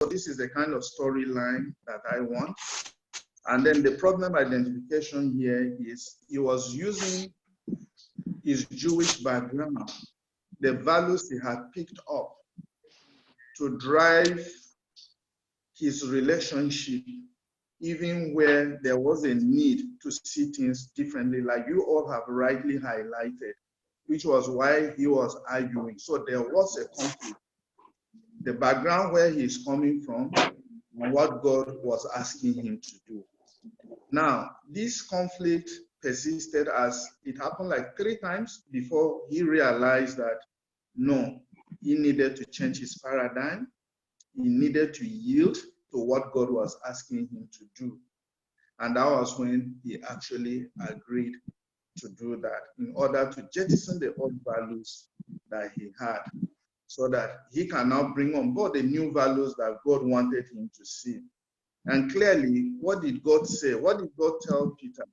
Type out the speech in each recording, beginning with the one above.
this is the kind of storyline that I want. And then the problem identification here is he was using his Jewish background, the values he had picked up, to drive his relationship, even where there was a need to see things differently, like you all have rightly highlighted, which was why he was arguing. So there was a conflict. The background where he's coming from and what God was asking him to do. Now, this conflict persisted as it happened like 3 times before he realized that no, he needed to change his paradigm. He needed to yield to what God was asking him to do. And that was when he actually agreed to do that in order to jettison the old values that he had, so that he can now bring on board the new values that God wanted him to see. And clearly, what did God say? What did God tell Peter?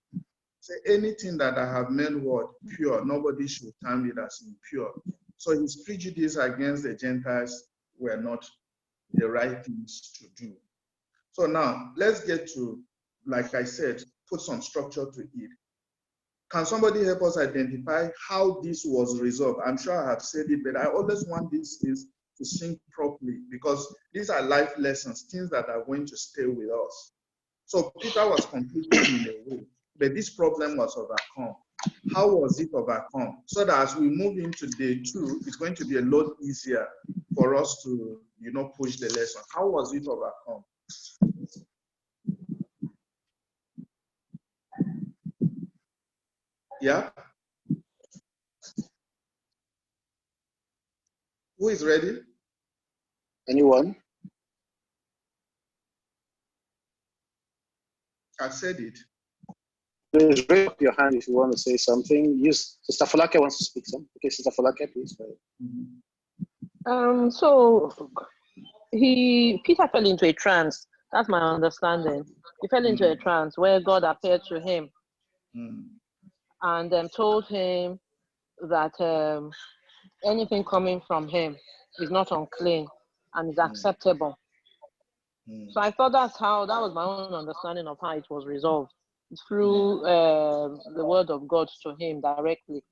Say, anything that I have made what? Pure, nobody should term it as impure. So his prejudice against the Gentiles were not the right things to do. So now, let's get to, like I said, put some structure to it. Can somebody help us identify how this was resolved? I'm sure I have said it, but I always want these things to sink properly, because these are life lessons, things that are going to stay with us. So Peter was completely in the way, but this problem was overcome. How was it overcome? So that as we move into day 2, it's going to be a lot easier for us to, push the lesson. How was it overcome? Yeah? Who is ready? Anyone? I said it. Please raise up your hand if you want to say something. Yes, Sister Falake wants to speak some. Okay, Sister Falake, please. So Peter fell into a trance. That's my understanding. He fell into a trance where God appeared to him and told him that anything coming from him is not unclean and is acceptable. So I thought that was my own understanding of how it was resolved, through the word of God to him directly.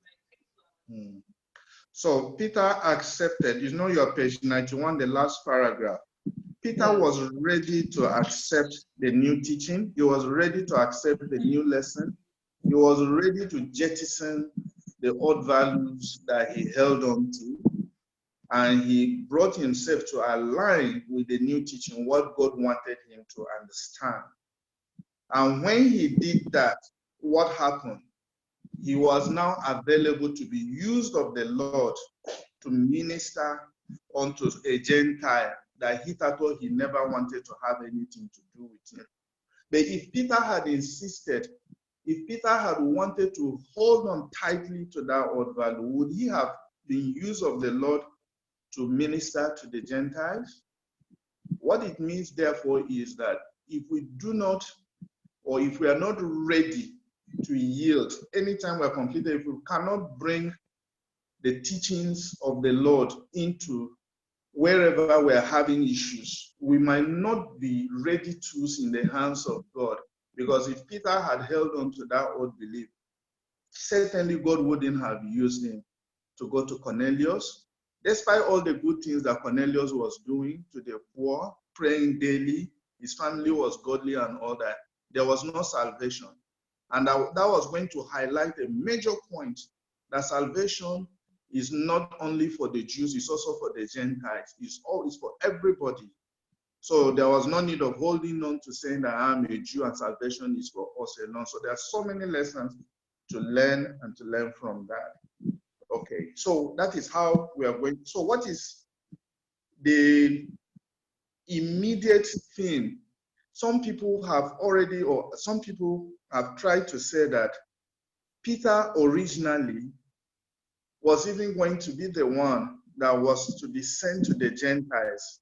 So Peter accepted, your page 91, the last paragraph. Peter was ready to accept the new teaching. He was ready to accept the new lesson. He was ready to jettison the old values that he held on to. And he brought himself to align with the new teaching, what God wanted him to understand. And when he did that, what happened? He was now available to be used of the Lord to minister unto a Gentile that he thought he never wanted to have anything to do with him. But if Peter had insisted, if Peter had wanted to hold on tightly to that old value, would he have been used of the Lord to minister to the Gentiles? What it means, therefore, is that if we do not, or if we are not ready to yield, anytime we're completed, if we cannot bring the teachings of the Lord into wherever we're having issues, we might not be ready tools in the hands of God. Because if Peter had held on to that old belief, certainly God wouldn't have used him to go to Cornelius. Despite all the good things that Cornelius was doing to the poor, praying daily, his family was godly and all that, there was no salvation. And that was going to highlight a major point, that salvation is not only for the Jews, it's also for the Gentiles. It's for everybody. So there was no need of holding on to saying that I'm a Jew and salvation is for us alone. So there are so many lessons to learn and to learn from that. Okay, so that is how we are going. So what is the immediate thing? Some people have already, or some people have tried to say that Peter originally was even going to be the one that was to be sent to the Gentiles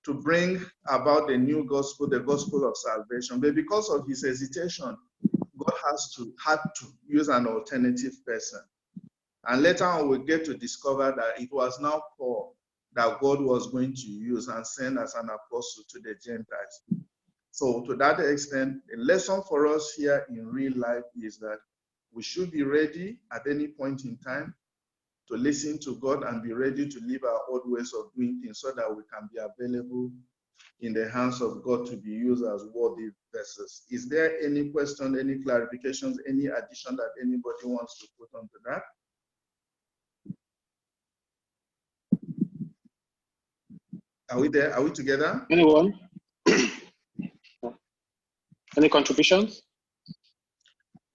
to bring about the new gospel, the gospel of salvation. But because of his hesitation, God had to use an alternative person. And later on, we get to discover that it was now Paul that God was going to use and send as an apostle to the Gentiles. So to that extent, the lesson for us here in real life is that we should be ready at any point in time to listen to God and be ready to leave our old ways of doing things so that we can be available in the hands of God to be used as worthy vessels. Is there any question, any clarifications, any addition that anybody wants to put onto that? Are we there? Are we together? Anyone? Any contributions?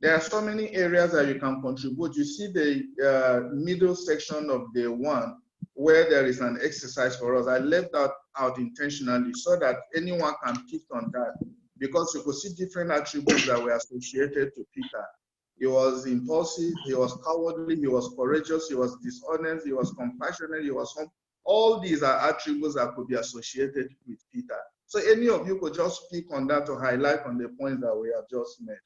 There are so many areas that you can contribute. You see the middle section of day one where there is an exercise for us. I left that out intentionally so that anyone can pick on that, because you could see different attributes that were associated to Peter. He was impulsive, he was cowardly, he was courageous, he was dishonest, he was compassionate, he was humble. All these are attributes that could be associated with Peter. So any of you could just speak on that to highlight on the points that we have just made.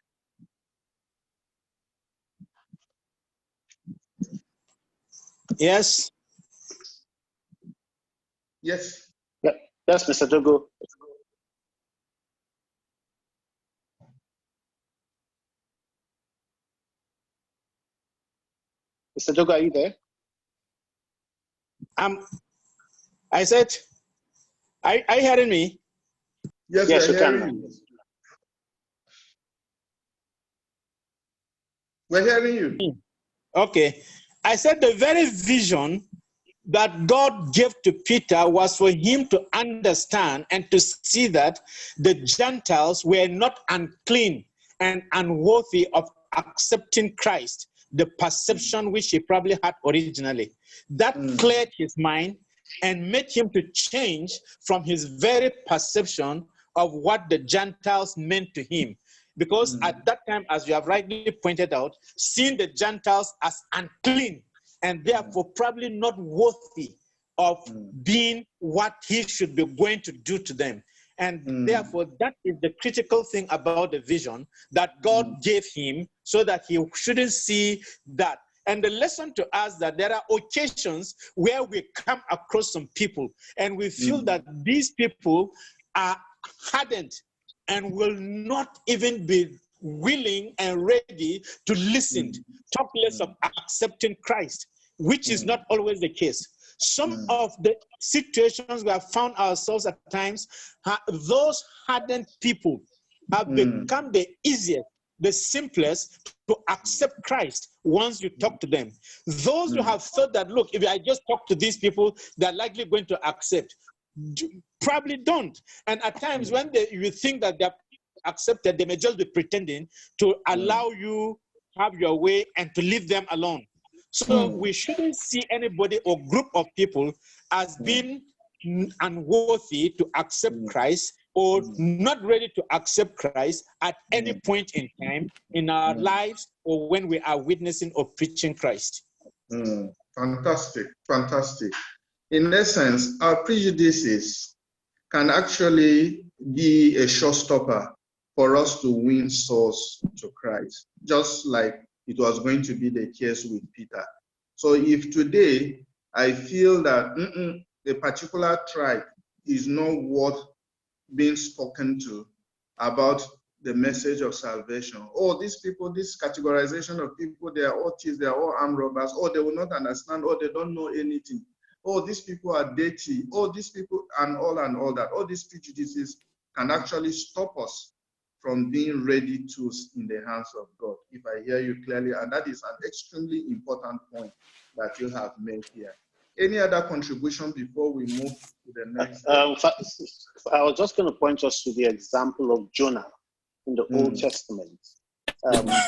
Yes. Yes. Yes, Mr. Dogo. Mr. Dogo, are you there? I said, are you hearing me? Yes, Yes, we're you hearing can. you. We're hearing you. Okay. I said the very vision that God gave to Peter was for him to understand and to see that the Gentiles were not unclean and unworthy of accepting Christ, the perception which he probably had originally. That cleared his mind and made him to change from his very perception of what the Gentiles meant to him. Because at that time, as you have rightly pointed out, seeing the Gentiles as unclean and therefore probably not worthy of being what he should be going to do to them. And therefore, that is the critical thing about the vision that God gave him, so that he shouldn't see that. And the lesson to us that there are occasions where we come across some people and we feel that these people are hardened and will not even be willing and ready to listen, talk less of accepting Christ, which is not always the case. Some of the situations we have found ourselves at times, those hardened people have become the easiest, the simplest to accept Christ once you talk to them. Those who have thought that, look, if I just talk to these people, they're likely going to accept, probably don't. And at times when you think that they're accepted, they may just be pretending to allow you have your way and to leave them alone. So we shouldn't see anybody or group of people as being unworthy to accept Christ or not ready to accept Christ at any point in time in our lives or when we are witnessing or preaching Christ. Fantastic, fantastic. In essence, our prejudices can actually be a showstopper for us to win souls to Christ, just like it was going to be the case with Peter. So if today I feel that a particular tribe is not worth being spoken to about the message of salvation, oh, these people, this categorization of people, they are all thieves, they are all armed robbers, or they will not understand, or they don't know anything. Oh, these people are dirty. Oh, these people, and all that. All these prejudices can actually stop us from being ready tools in the hands of God, if I hear you clearly. And that is an extremely important point that you have made here. Any other contribution before we move to the next? I was just going to point us to the example of Jonah in the Old Testament.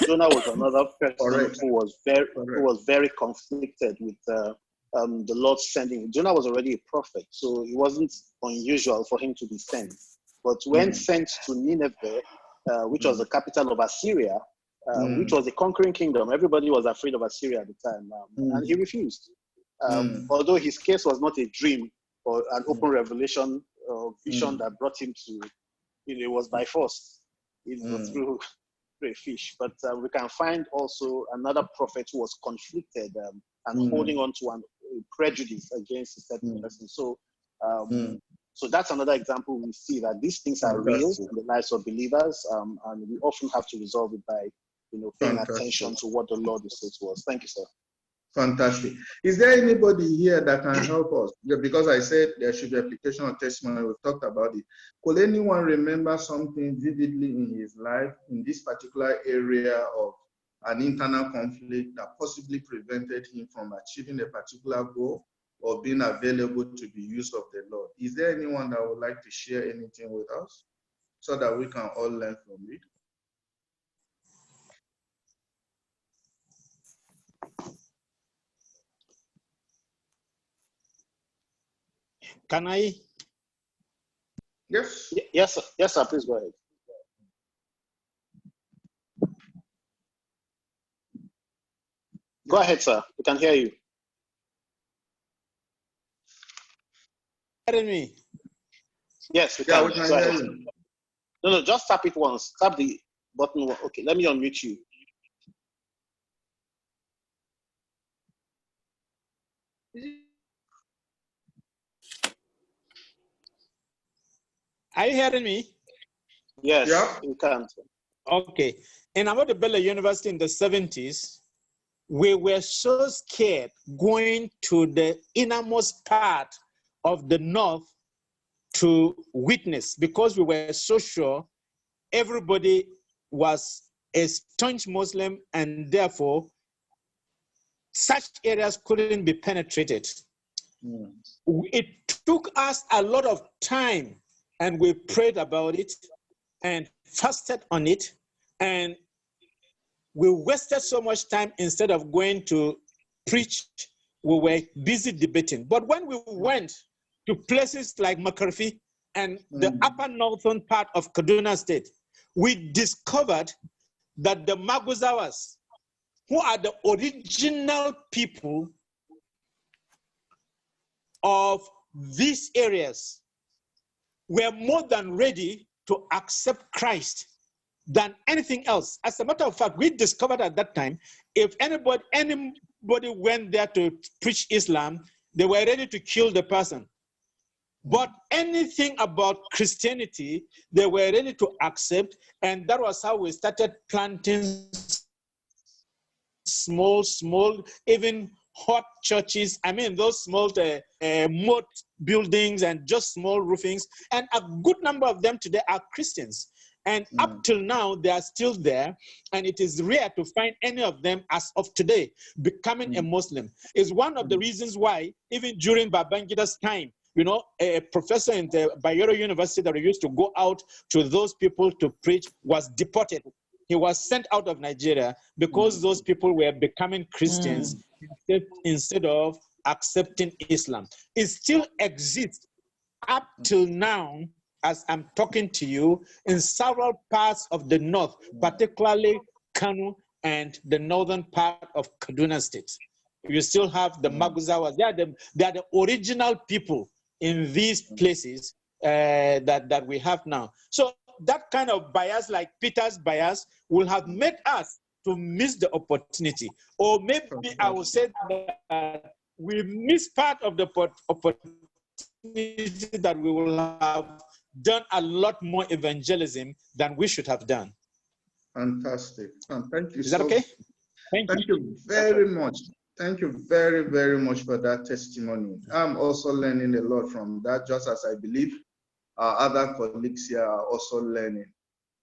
Jonah was another person who was very conflicted with the Lord sending him. Jonah was already a prophet, so it wasn't unusual for him to be sent. But when sent to Nineveh, which was the capital of Assyria, which was a conquering kingdom, everybody was afraid of Assyria at the time, and he refused. Although his case was not a dream or an open revelation or vision that brought him to, it was by force, through a fish. But we can find also another prophet who was conflicted and holding on to prejudice against a certain person. So, so that's another example. We see that these things are real in the lives of believers, and we often have to resolve it by, paying attention to what the Lord will say to us. Thank you, sir. Fantastic. Is there anybody here that can help us? Because I said there should be application of testimony. We've talked about it. Could anyone remember something vividly in his life in this particular area of an internal conflict that possibly prevented him from achieving a particular goal or being available to be used of the Lord? Is there anyone that would like to share anything with us so that we can all learn from it? Can I? Yes. Yes, sir. Yes, sir. Please go ahead. Go ahead, sir. We can hear you. Hearing me? Yes, we can. We can hear you. No, just tap it once. Tap the button. Okay, let me unmute you. Are you hearing me? Yes, you can. Okay. In Ahmadu Bello University in the 70s, we were so scared going to the innermost part of the north to witness because we were so sure everybody was a staunch Muslim and therefore such areas couldn't be penetrated. It took us a lot of time and we prayed about it and fasted on it, and we wasted so much time. Instead of going to preach, we were busy debating. But when we went to places like Makarfi and the upper northern part of Kaduna State, we discovered that the Maguzawas, who are the original people of these areas, were more than ready to accept Christ than anything else. As a matter of fact, we discovered at that time, if anybody went there to preach Islam, they were ready to kill the person. But anything about Christianity, they were ready to accept, and that was how we started planting small, even hot churches. I mean, those small moat buildings and just small roofings. And a good number of them today are Christians. And up till now, they are still there. And it is rare to find any of them, as of today, becoming a Muslim. It's one of the reasons why, even during Babangida's time, a professor in the Bayero University that used to go out to those people to preach was deported. He was sent out of Nigeria because those people were becoming Christians instead of accepting Islam. It still exists up till now, as I'm talking to you, in several parts of the north, particularly Kano and the northern part of Kaduna State. You still have the Maguzawas. They are the original people in these places that we have now. So that kind of bias, like Peter's bias, will have made us to miss the opportunity. Or maybe I will say that we miss part of the opportunity that we will have done a lot more evangelism than we should have done. Fantastic. Thank you. Is that okay? Thank you very much. Thank you very, very much for that testimony. I'm also learning a lot from that, just as I believe our other colleagues here are also learning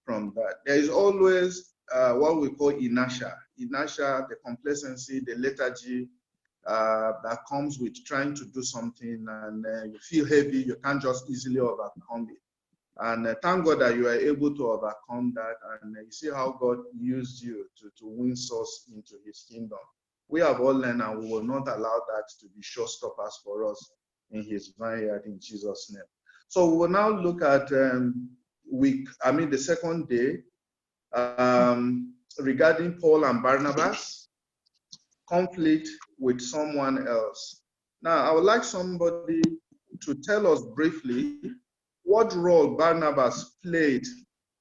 from that. There is always what we call inertia. Inertia, the complacency, the lethargy that comes with trying to do something, and you feel heavy, you can't just easily overcome it. And thank God that you are able to overcome that, and you see how God used you to win souls into his kingdom. We have all learned, and we will not allow that to be showstoppers for us in his vineyard in Jesus' name. So we will now look at the second day regarding Paul and Barnabas, conflict with someone else. Now, I would like somebody to tell us briefly what role Barnabas played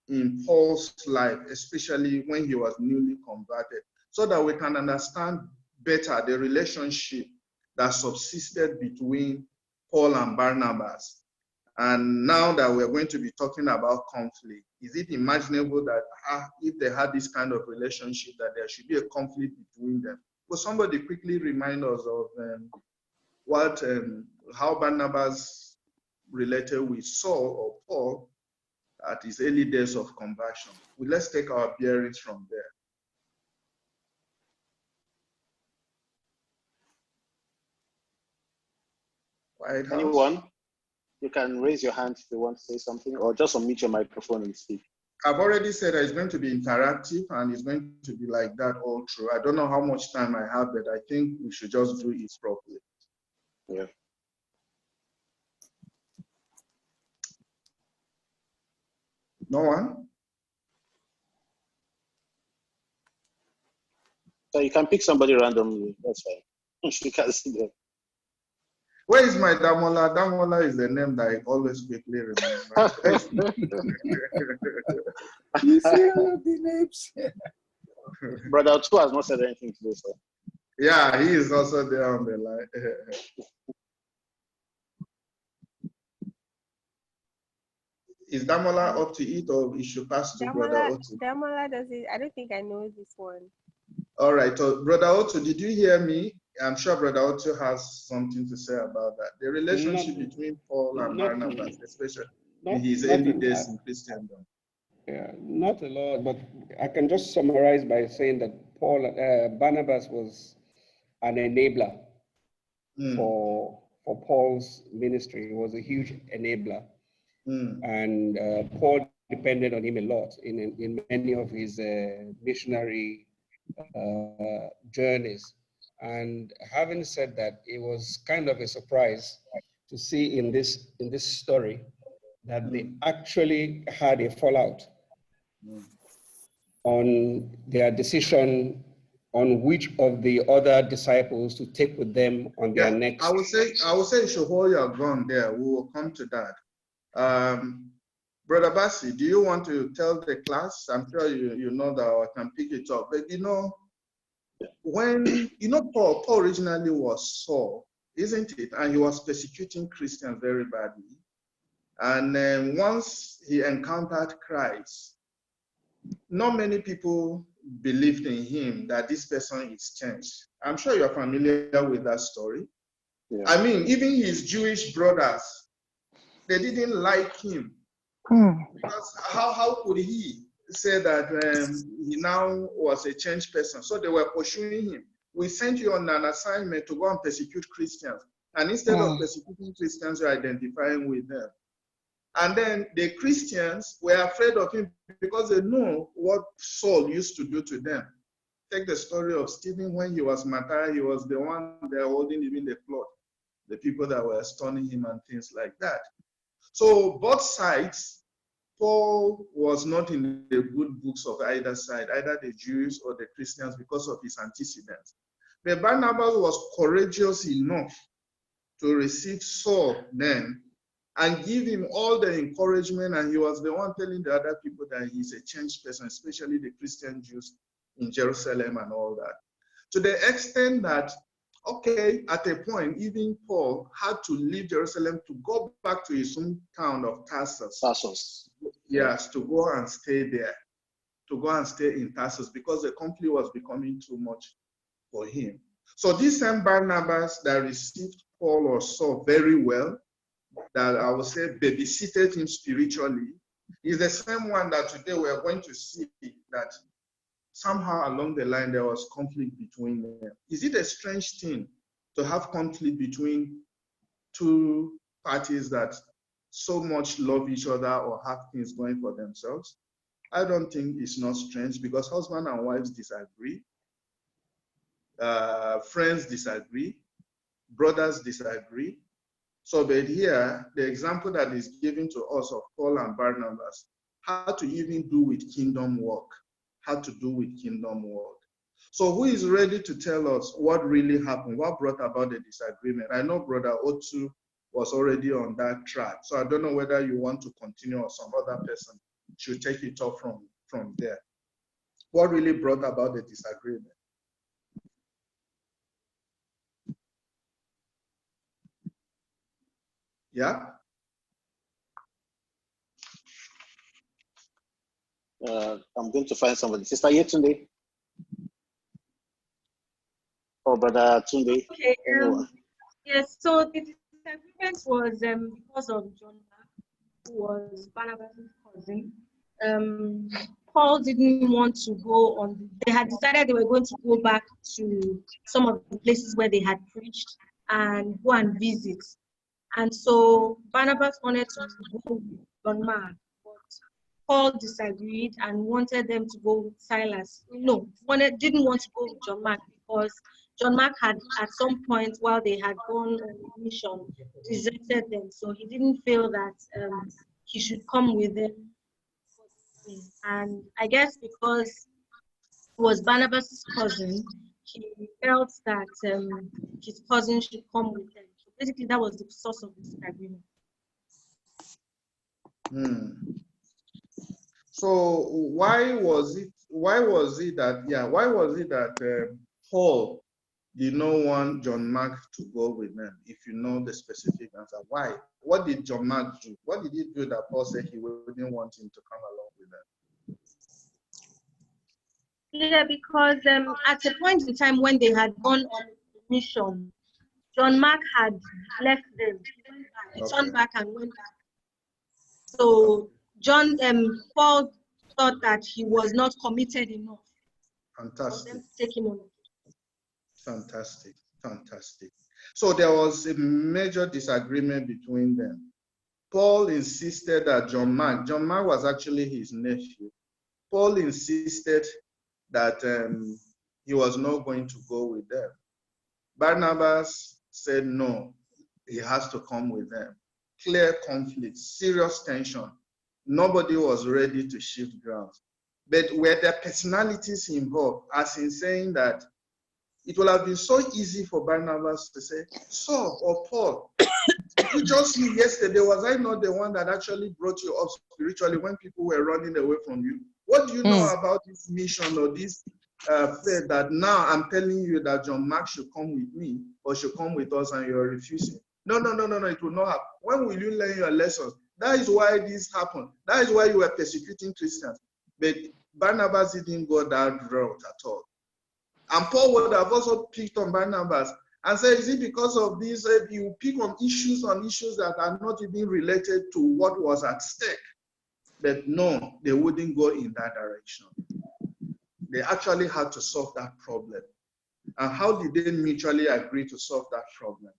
in Paul's life, especially when he was newly converted, so that we can understand better the relationship that subsisted between Paul and Barnabas. And now that we're going to be talking about conflict, is it imaginable that if they had this kind of relationship, that there should be a conflict between them? Will somebody quickly remind us of how Barnabas related with Saul or Paul at his early days of conversion? Well, let's take our bearings from there. White House? Anyone? You can raise your hand if you want to say something, or just unmute your microphone and speak. I've already said that it's going to be interactive and it's going to be like that all through. I don't know how much time I have, but I think we should just do it properly. Yeah. No one? So you can pick somebody randomly. That's fine. You can see them. Where is my Damola? Damola is the name that I always quickly remember. You see all of the names. Brother Otu has not said anything today, sir. Yeah, he is also there on the line. Is Damola up to it, or we should pass to Brother Otu? Damola does it. I don't think I know this one. All right, so Brother Otu, did you hear me? I'm sure Brother Otu has something to say about that. The relationship between Paul and Barnabas, especially in his early days in Christendom. Yeah, not a lot, but I can just summarize by saying that Barnabas was an enabler for Paul's ministry. He was a huge enabler. And Paul depended on him a lot in many of his missionary journeys. And having said that, it was kind of a surprise to see in this story that they actually had a fallout on their decision on which of the other disciples to take with them on their next. I would say you should hold your ground there. We will come to that. Brother Bassi, do you want to tell the class? I'm sure you know that I can pick it up. But when Paul originally was Saul, isn't it? And he was persecuting Christians very badly. And then once he encountered Christ, not many people believed in him that this person is changed. I'm sure you're familiar with that story. Yeah. I mean, even his Jewish brothers, they didn't like him. Because how could he say that he now was a changed person? So they were pursuing him. We sent you on an assignment to go and persecute Christians. And instead of persecuting Christians, you're identifying with them. And then the Christians were afraid of him because they know what Saul used to do to them. Take the story of Stephen. When he was martyred, he was the one there holding even the cloth, the people that were stoning him and things like that. So both sides, Paul was not in the good books of either side, either the Jews or the Christians, because of his antecedents. But Barnabas was courageous enough to receive Saul then and give him all the encouragement, and he was the one telling the other people that he's a changed person, especially the Christian Jews in Jerusalem and all that. To the extent that, okay, at a point, even Paul had to leave Jerusalem to go back to his hometown of Tarsus. Yes, to go and stay there, to go and stay in Tarsus, because the conflict was becoming too much for him. So this same Barnabas that received Paul or Saul very well, that I would say babysitted him spiritually, is the same one that today we are going to see that somehow along the line there was conflict between them. Is it a strange thing to have conflict between two parties that so much love each other or have things going for themselves? I don't think it's not strange, because husband and wives disagree, friends disagree, brothers disagree. So, but here, the example that is given to us of Paul and Barnabas had to even do with kingdom work, had to do with kingdom work. So who is ready to tell us what really happened, what brought about the disagreement? I know Brother Otu was already on that track, so I don't know whether you want to continue or some other person should take it up from there. What really brought about the disagreement? Yeah. I'm going to find somebody. Sister Yetunde. Or Brother Tunde. Okay. Yes. So the disagreement was because of John Mark, who was Barnabas' cousin. Paul didn't want to go on. They had decided they were going to go back to some of the places where they had preached and go and visit. And so Barnabas wanted to go with John Mark, but Paul disagreed and wanted them to go with Silas. No, didn't want to go with John Mark because John Mark had, at some point while they had gone on a mission, deserted them. So he didn't feel that he should come with them. And I guess because he was Barnabas' cousin, he felt that his cousin should come with them. So basically, that was the source of the disagreement. So why was it that Paul did not want John Mark to go with them? If you know the specific answer, why? What did John Mark do? What did he do that Paul said he wouldn't want him to come along with them? Yeah, because at a point in time when they had gone on a mission, John Mark had left them. He turned back and went back. So Paul thought that he was not committed enough. Fantastic. For them to take him on. Fantastic, fantastic. So there was a major disagreement between them. Paul insisted that John Mark was actually his nephew. Paul insisted that he was not going to go with them. Barnabas said no, he has to come with them. Clear conflict, serious tension. Nobody was ready to shift grounds. But were there personalities involved, as in saying that it would have been so easy for Barnabas to say, Saul or Paul, you just see yesterday, was I not the one that actually brought you up spiritually when people were running away from you? What do you know about this mission or this faith that now I'm telling you that John Mark should come with me or should come with us and you're refusing? No, it will not happen. When will you learn your lessons? That is why this happened. That is why you were persecuting Christians. But Barnabas didn't go that route at all. And Paul would have also picked on Barnabas and said, is it because of this? You pick on issues that are not even related to what was at stake. But no, they wouldn't go in that direction. They actually had to solve that problem. And how did they mutually agree to solve that problem?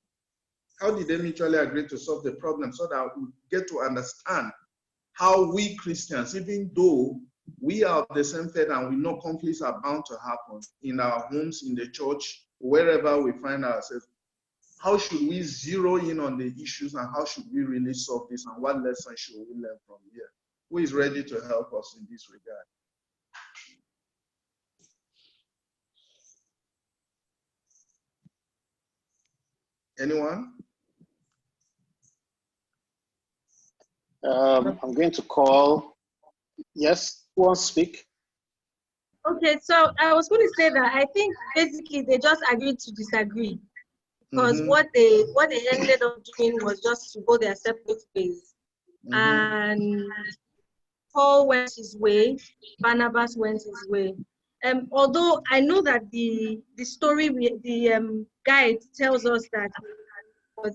How did they mutually agree to solve the problem so that we get to understand how we Christians, even though we are of the same faith and we know conflicts are bound to happen in our homes, in the church, wherever we find ourselves, how should we zero in on the issues and how should we really solve this and what lessons should we learn from here? Who is ready to help us in this regard? Anyone? I'm going to call. Yes, who wants to speak? Okay, so I was going to say that I think basically they just agreed to disagree because what they ended up doing was just to go their separate ways. And Paul went his way, Barnabas went his way. Although I know that the story, the guide tells us that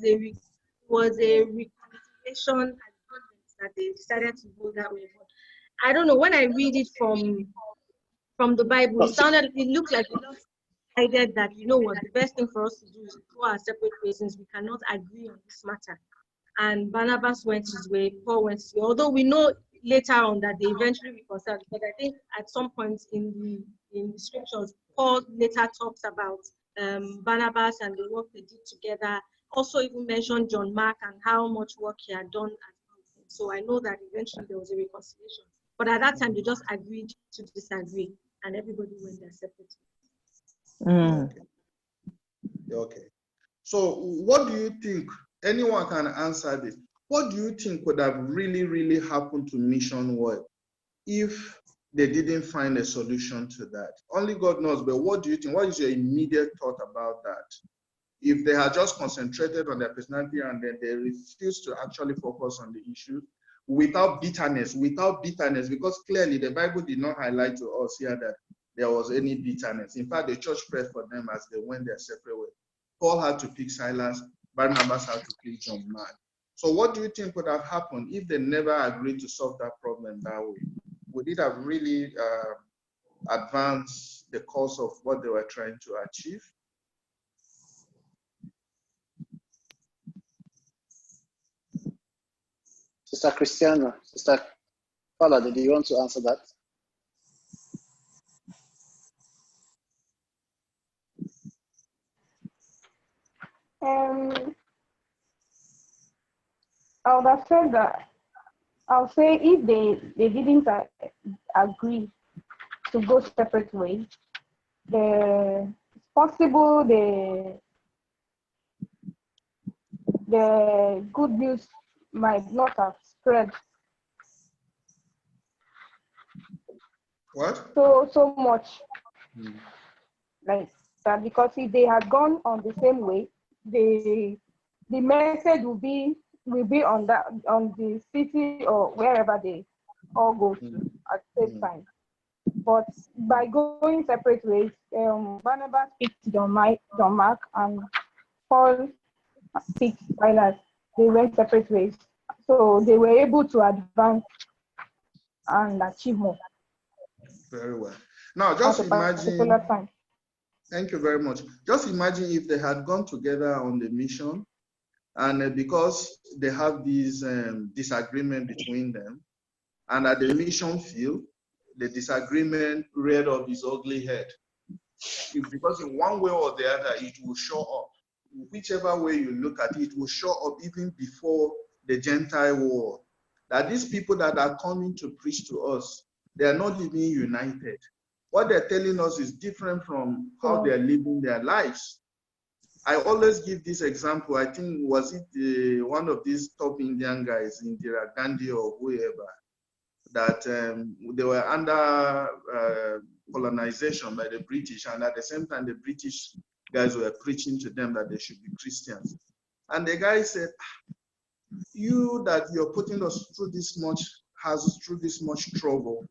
it was a reconciliation that they decided to go that way. But I don't know, when I read it from the Bible, it looks like they just decided that, you know what, the best thing for us to do is to go our separate ways since we cannot agree on this matter. And Barnabas went his way, Paul went his way. Although we know later on that they eventually reconciled, but I think at some point in the scriptures, Paul later talks about Barnabas and the work they did together. Also even mentioned John Mark and how much work he had done. So I know that eventually there was a reconciliation. But at that time, they just agreed to disagree, and everybody went their separate ways. Okay. So what do you think? Anyone can answer this. What do you think would have really, really happened to mission work if they didn't find a solution to that? Only God knows, but what do you think? What is your immediate thought about that? If they had just concentrated on their personality and then they refused to actually focus on the issue without bitterness, because clearly the Bible did not highlight to us here that there was any bitterness. In fact, the church prayed for them as they went their separate way. Paul had to pick Silas, Barnabas had to pick John Mark. So what do you think would have happened if they never agreed to solve that problem that way? Would it have really advanced the cause of what they were trying to achieve? Sister Christiana, Sister Paula, did you want to answer that? I would have said that, I'll say if they didn't agree to go separate ways, it's possible the good news might not have spread so much like that, because if they had gone on the same way, the message will be on the city or wherever they all go to at the same time. But by going separate ways, Barnabas picked John Mark, and Paul picked Silas. They went separate ways, so they were able to advance and achieve more. Very well. Now, just imagine. Thank you very much. Just imagine if they had gone together on the mission, and because they have this disagreement between them, and at the mission field, the disagreement reared up its ugly head. Because in one way or the other, it will show up. Whichever way you look at it, it will show up even before the Gentile war. That these people that are coming to preach to us, they are not even united. What they're telling us is different from how they're living their lives. I always give this example. I think, was it one of these top Indian guys, Indira Gandhi or whoever, that they were under colonization by the British, and at the same time, the British guys were preaching to them that they should be Christians. And the guy said, you that you're putting us through this much hassle, through this much trouble,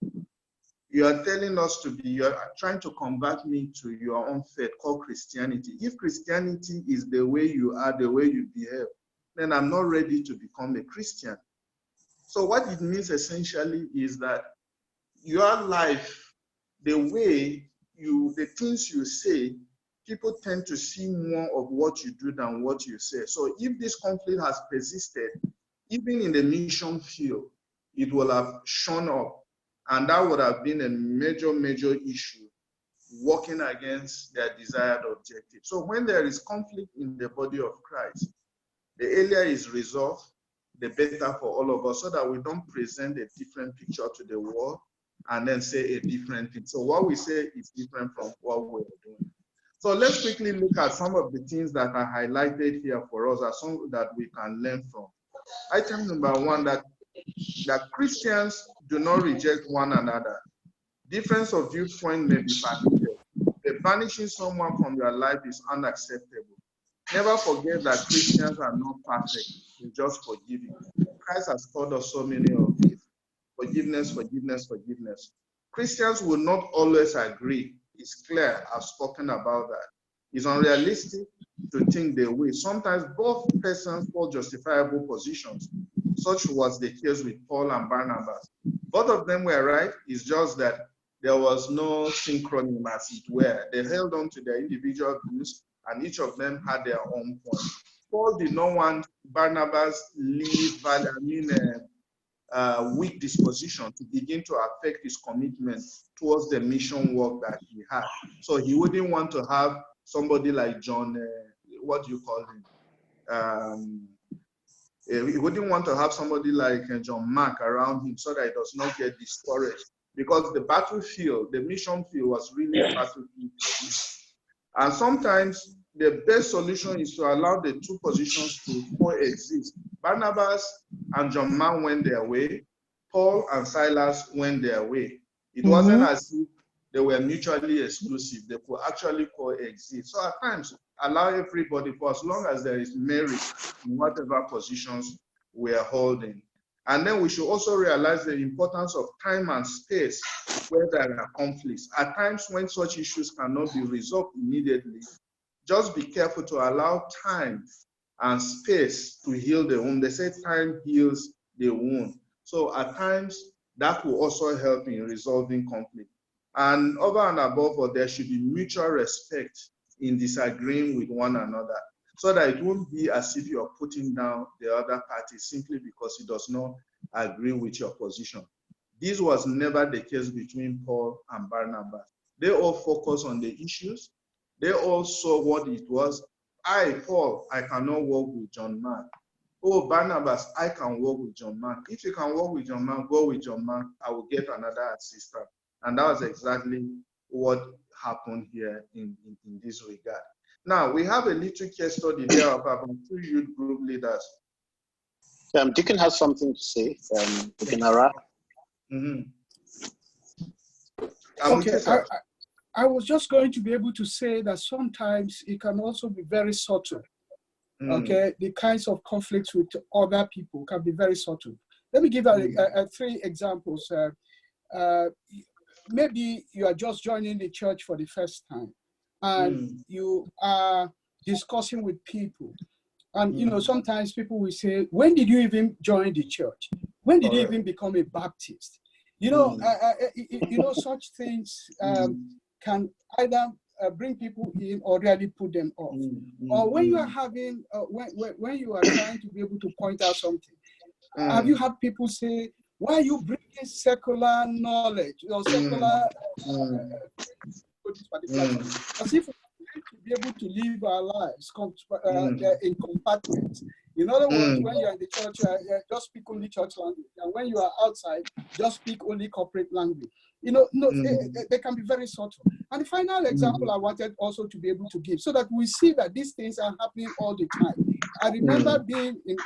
you are telling us you're trying to convert me to your own faith called Christianity. If Christianity is the way you are, the way you behave, then I'm not ready to become a Christian. So what it means essentially is that your life, the things you say, people tend to see more of what you do than what you say. So if this conflict has persisted, even in the mission field, it will have shown up. And that would have been a major, major issue working against their desired objective. So when there is conflict in the body of Christ, the earlier is resolved, the better for all of us, so that we don't present a different picture to the world and then say a different thing. So what we say is different from what we're doing. So let's quickly look at some of the things that are highlighted here for us as some that we can learn from. Item number one, that Christians do not reject one another. Difference of viewpoint may be permitted, but banishing someone from your life is unacceptable. Never forget that Christians are not perfect, they're just forgiving. Christ has taught us so many of these. Forgiveness, forgiveness, forgiveness. Christians will not always agree. It's clear, I've spoken about that. It's unrealistic to think they will. Sometimes both persons hold justifiable positions. Such was the case with Paul and Barnabas. Both of them were right. It's just that there was no synchronism, as it were. They held on to their individual views, and each of them had their own point. Paul did not want Barnabas' weak disposition to begin to affect his commitment towards the mission work that he had. So he wouldn't want to have somebody like John, what do you call him? He wouldn't want to have somebody like John Mark around him so that he does not get discouraged, because the battlefield, the mission field, was really a battlefield for him. And sometimes the best solution is to allow the two positions to coexist. Barnabas and John Mark went their way. Paul and Silas went their way. It wasn't as if they were mutually exclusive. They could actually coexist. So at times, allow everybody, for as long as there is merit in whatever positions we are holding. And then we should also realize the importance of time and space where there are conflicts. At times when such issues cannot be resolved immediately, just be careful to allow time and space to heal the wound. They say time heals the wound. So at times, that will also help in resolving conflict. And over and above all, there should be mutual respect in disagreeing with one another, so that it won't be as if you're putting down the other party simply because he does not agree with your position. This was never the case between Paul and Barnabas. They all focused on the issues. They all saw what it was. I, Paul, I cannot work with John Mark. Oh, Barnabas, I can work with John Mark. If you can work with John Mark, go with John Mark. I will get another assistant. And that was exactly what happened here in this regard. Now, we have a little case study here about 2 youth group leaders. Deacon has something to say. Deacon Ara. Okay, I was just going to be able to say that sometimes it can also be very subtle. Okay, the kinds of conflicts with other people can be very subtle. Let me give 3 examples. Maybe you are just joining the church for the first time, and you are discussing with people. And you know, sometimes people will say, when did you even join the church? When did you even become a Baptist? You know, you know, such things can either bring people in or really put them off. Or when you are having, when you are trying to be able to point out something, have you had people say, why are you bringing secular knowledge or secular as if we're to be able to live our lives in compartments. In other words, when you're in the church, just speak only church language. And when you are outside, just speak only corporate language. You know, they can be very subtle. And the final example I wanted also to be able to give, so that we see that these things are happening all the time. I remember being in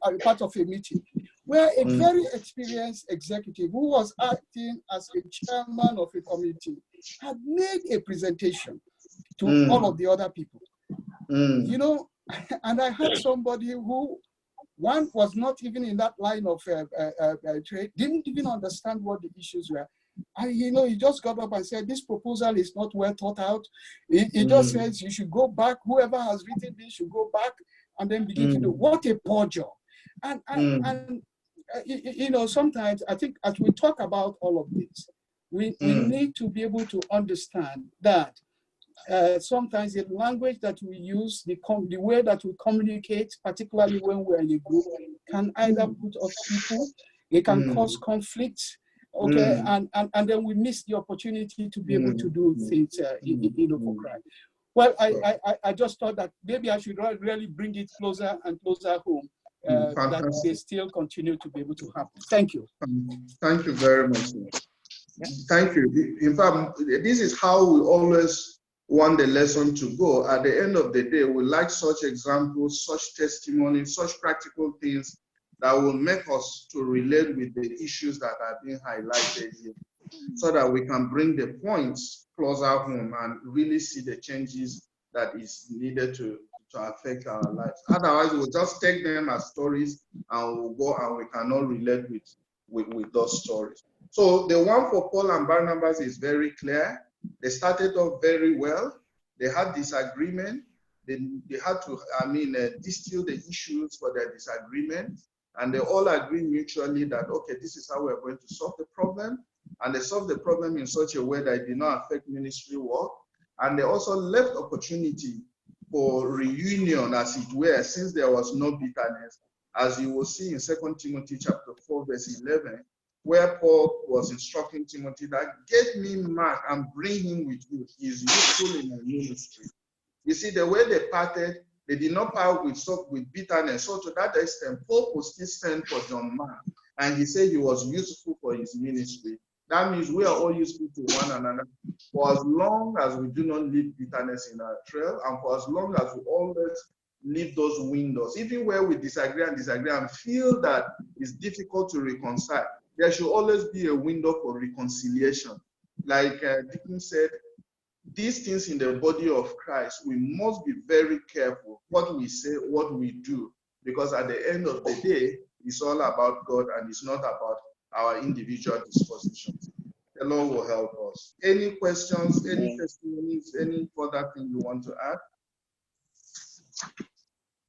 a part of a meeting where a very experienced executive who was acting as a chairman of a committee had made a presentation to all of the other people. You know, and I had somebody who, one was not even in that line of trade, didn't even understand what the issues were. And you know, he just got up and said, this proposal is not well thought out. He just says you should go back, whoever has written this should go back and then begin to do. What a poor job. And you know, sometimes I think as we talk about all of this, we need to be able to understand that sometimes the language that we use, the way that we communicate, particularly when we're in a group, can either put off people, it can cause conflicts, okay, and then we miss the opportunity to be able to do things, you know, for Christ. Well, I just thought that maybe I should really bring it closer and closer home. That they still continue to be able to happen. Thank you. Thank you very much. Thank you. In fact, this is how we always want the lesson to go. At the end of the day, we like such examples, such testimonies, such practical things that will make us to relate with the issues that are being highlighted here, so that we can bring the points closer home and really see the changes that is needed to affect our lives. Otherwise, we'll just take them as stories and we'll go and we cannot relate with those stories. So the one for Paul and Barnabas is very clear. They started off very well. They had disagreement. They had to, distill the issues for their disagreement. And they all agreed mutually that, okay, this is how we're going to solve the problem. And they solved the problem in such a way that it did not affect ministry work. And they also left opportunity for reunion, as it were, since there was no bitterness, as you will see in 2 Timothy chapter 4, verse 11, where Paul was instructing Timothy that get me Mark and bring him with you. He is useful in the ministry. You see, the way they parted, they did not part with bitterness. So to that extent, Paul could still send for John Mark, and he said he was useful for his ministry. That means we are all useful to one another for as long as we do not leave bitterness in our trail, and for as long as we always leave those windows, even where we disagree and feel that it's difficult to reconcile. There should always be a window for reconciliation. like Deacon said, these things in the body of Christ, we must be very careful what we say, what we do, because at the end of the day, it's all about God and it's not about our individual dispositions. The Lord will help us. Any questions, any testimonies, any further thing you want to add?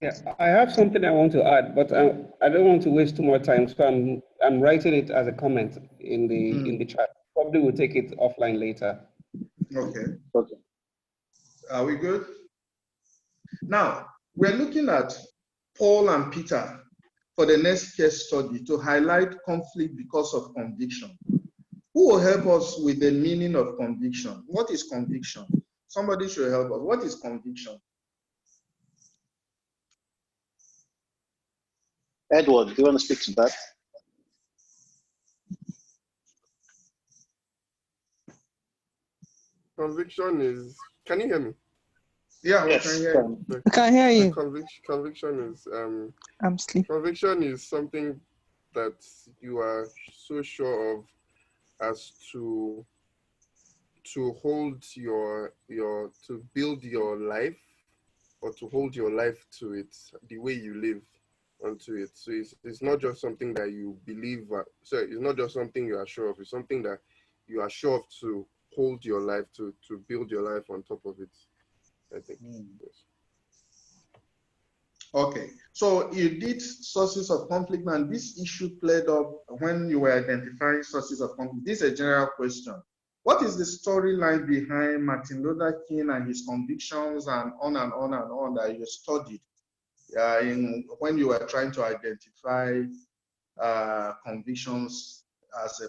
Yeah, I have something I want to add, but I don't want to waste too much time, so I'm writing it as a comment in the chat. Probably we'll take it offline later. Okay. Okay. Are we good? Now, we're looking at Paul and Peter for the next case study to highlight conflict because of conviction. Who will help us with the meaning of conviction? What is conviction? Somebody should help us. What is conviction? Edward, do you want to speak to that? Conviction is, can you hear me? Yeah, yes, we can hear you. I can hear you. Conviction is, I'm sleeping. conviction is something that you are so sure of as to hold to build your life, or to hold your life to it, the way you live onto it. So it's not just something that you believe, it's not just something you are sure of, it's something that you are sure of to hold your life, to build your life on top of it, I think. Yes. Okay, so you did sources of conflict, and this issue played up when you were identifying sources of conflict. This is a general question. What is the storyline behind Martin Luther King and his convictions and on and on and on that you studied when you were trying to identify convictions as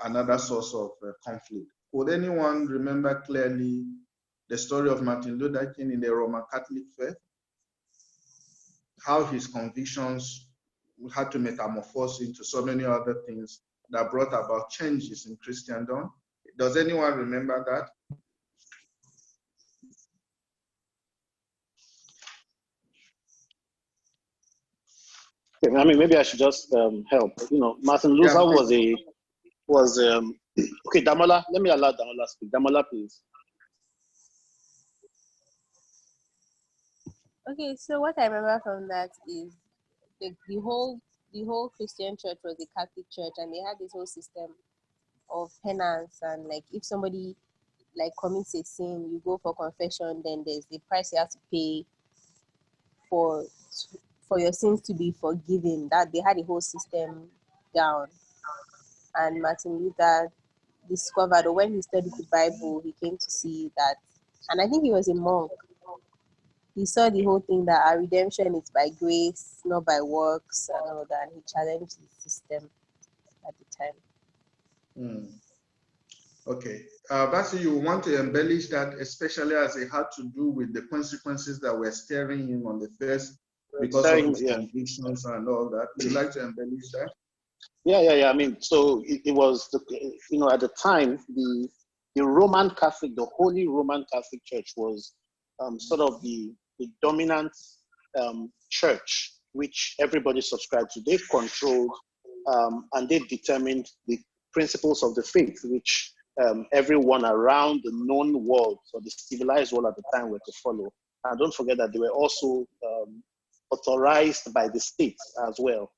another source of conflict? Would anyone remember clearly the story of Martin Luther King in the Roman Catholic faith? How his convictions had to metamorphose into so many other things that brought about changes in Christendom. Does anyone remember that? I mean, maybe I should just help. You know, Martin Luther was okay. Damola, let me allow Damola speak. Damola, please. Okay, so what I remember from that is the whole Christian church was a Catholic church, and they had this whole system of penance, and like if somebody like commits a sin, you go for confession, then there's the price you have to pay for your sins to be forgiven. That they had a whole system down. And Martin Luther discovered, or when he studied the Bible, he came to see that, and I think he was a monk. He saw the whole thing that our redemption is by grace, not by works, and all that. And he challenged the system at the time. Okay. Basi, you want to embellish that, especially as it had to do with the consequences that were staring him on the face because of his convictions and all that. Would you like to embellish that? Yeah. I mean, so it was, at the time, the Roman Catholic, the Holy Roman Catholic Church was sort of the dominant church which everybody subscribed to. They controlled and they determined the principles of the faith, which everyone around the known world, or the civilized world at the time, were to follow. And don't forget that they were also authorized by the state as well.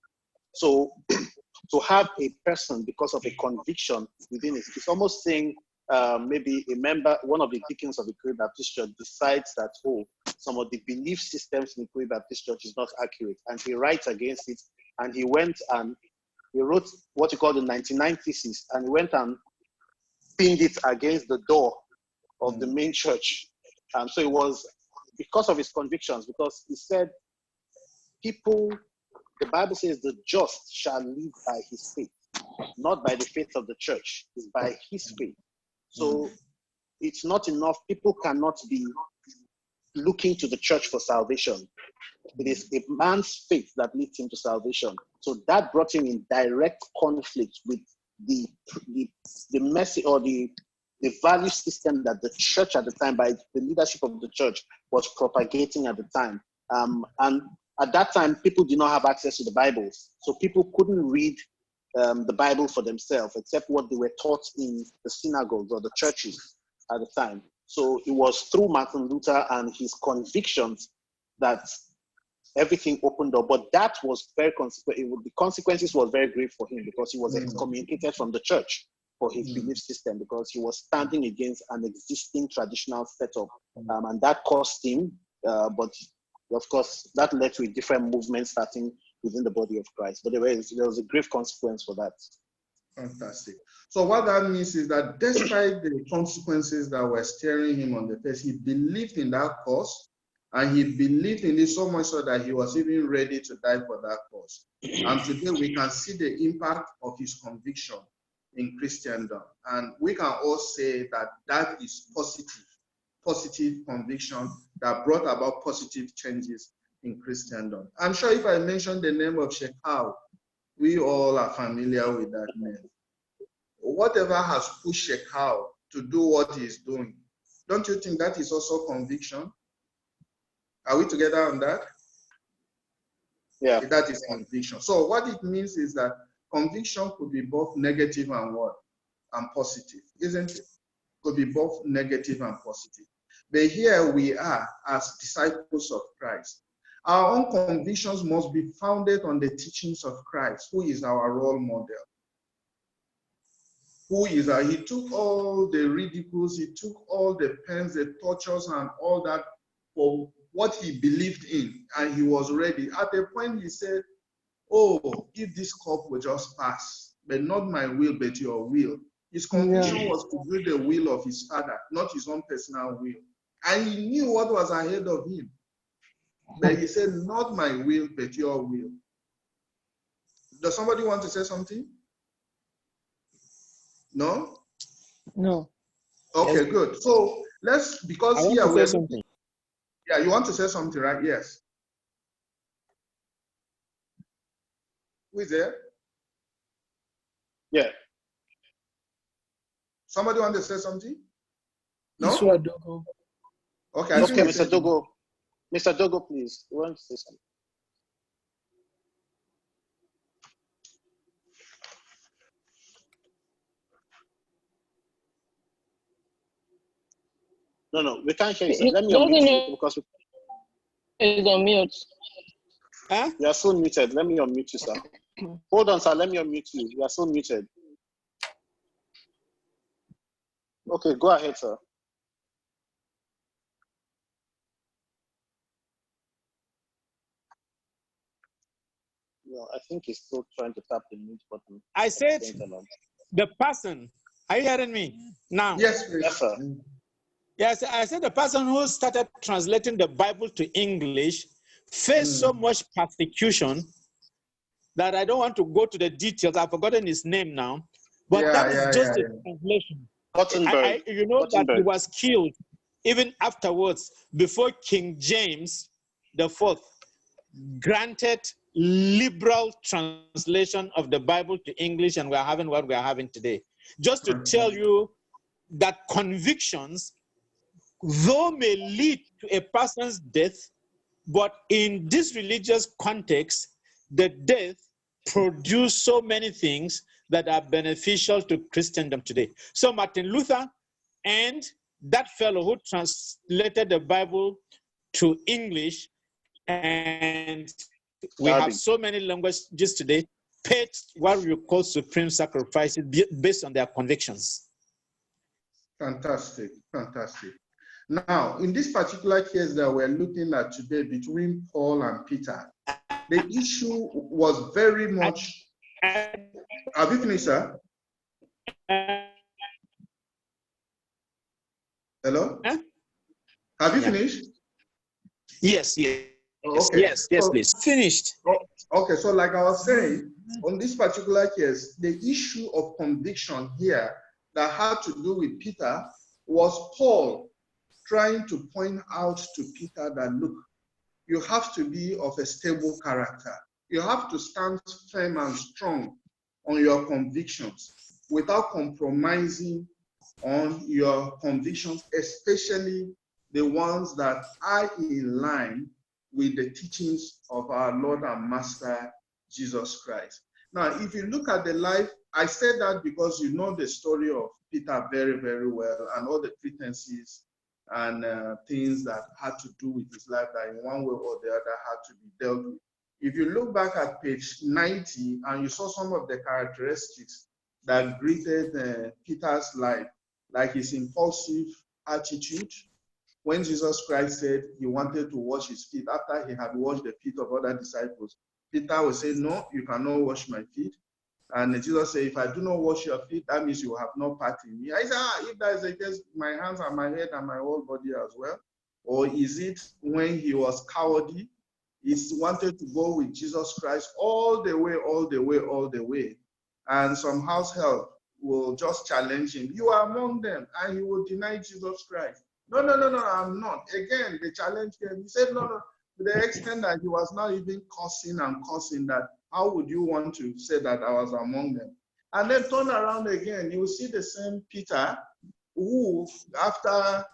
So to have a person, because of a conviction within it, it's almost saying maybe a member, one of the deacons of the Ikoyi Baptist Church decides that, some of the belief systems in the Ikoyi Baptist Church is not accurate, and he writes against it, and he went and he wrote what he called the 99 Theses, and he went and pinned it against the door of the main church. So it was because of his convictions, because he said, the Bible says the just shall live by his faith, not by the faith of the church, it's by his faith. So it's not enough. People cannot be looking to the church for salvation. It is a man's faith that leads him to salvation. So that brought him in direct conflict with the message, or the value system that the church at the time, by the leadership of the church, was propagating at the time. And at that time, people did not have access to the Bibles. So people couldn't read the Bible for themselves, except what they were taught in the synagogues or the churches at the time. So it was through Martin Luther and his convictions that everything opened up. But that was very the consequences was very grave for him, because he was excommunicated from the church for his belief system, because he was standing against an existing traditional setup, and that cost him. But of course, that led to a different movement starting within the body of Christ. But there was a grave consequence for that. Fantastic. So what that means is that despite the consequences that were staring him on the face, he believed in that cause, and he believed in it so much so that he was even ready to die for that cause. And today we can see the impact of his conviction in Christendom. And we can all say that that is positive conviction that brought about positive changes in Christendom. I'm sure if I mention the name of Shekau, we all are familiar with that name. Whatever has pushed Shekau to do what he's doing, don't you think that is also conviction? Are we together on that? Yeah. That is conviction. So what it means is that conviction could be both negative and what? And positive, isn't it? Could be both negative and positive. But here we are as disciples of Christ. Our own convictions must be founded on the teachings of Christ, who is our role model. He took all the ridicules, he took all the pains, the tortures, and all that for what he believed in, and he was ready. At a point he said, oh, if this cup will just pass, but not my will, but your will. His conviction was to do the will of his Father, not his own personal will. And he knew what was ahead of him. But he said, not my will, but your will. Does somebody want to say something? No? No. Okay, good. So because I want here to say something. Yeah, you want to say something, right? Yes. Who is there? Yeah. Somebody want to say something? No? Dogo. Okay, Okay, Mr. Dogo. Mr. Dogo, please. You want to say something? No, we can't hear you, sir. Let me unmute you because he's on mute. Huh? You are still muted. Let me unmute you, sir. Hold on, sir. Let me unmute you. You are still muted. Okay, go ahead, sir. No, I think he's still trying to tap the mute button. I said the person. Are you hearing me now? Yes, please. Yes, sir. Yes, I said the person who started translating the Bible to English faced so much persecution that I don't want to go to the details. I've forgotten his name now. But that is just a translation. You know that he was killed even afterwards, before King James IV granted liberal translation of the Bible to English, and we're having what we're having today. Just to tell you that convictions, though may lead to a person's death, but in this religious context, the death produced so many things that are beneficial to Christendom today. So Martin Luther and that fellow who translated the Bible to English, and we have so many languages today, paid what we call supreme sacrifices based on their convictions. Fantastic, fantastic. Now, in this particular case that we're looking at today between Paul and Peter, the issue was very much... Have you finished, sir? Hello? Huh? Have you finished? Yes, yes. Okay. Yes, please. Finished. Okay, so like I was saying, on this particular case, the issue of conviction here that had to do with Peter was Paul trying to point out to Peter that, look, you have to be of a stable character. You have to stand firm and strong on your convictions without compromising on your convictions, especially the ones that are in line with the teachings of our Lord and Master, Jesus Christ. Now, if you look at the life, I said that because you know the story of Peter very, very well, and all the pretenses and things that had to do with his life that in one way or the other had to be dealt with. If you look back at page 90 and you saw some of the characteristics that greeted Peter's life, like his impulsive attitude, when Jesus Christ said he wanted to wash his feet after he had washed the feet of other disciples, Peter would say, no, you cannot wash my feet. And Jesus said, if I do not wash your feet, that means you have no part in me. I said, if that is the case, my hands and my head and my whole body as well. Or is it when he was cowardly, he wanted to go with Jesus Christ all the way, all the way, all the way. And some house help will just challenge him. You are among them, and he will deny Jesus Christ. No, I'm not. Again, they challenged him. He said, no, to the extent that he was not even cursing and cursing that, how would you want to say that I was among them? And then turn around again, you will see the same Peter who, after,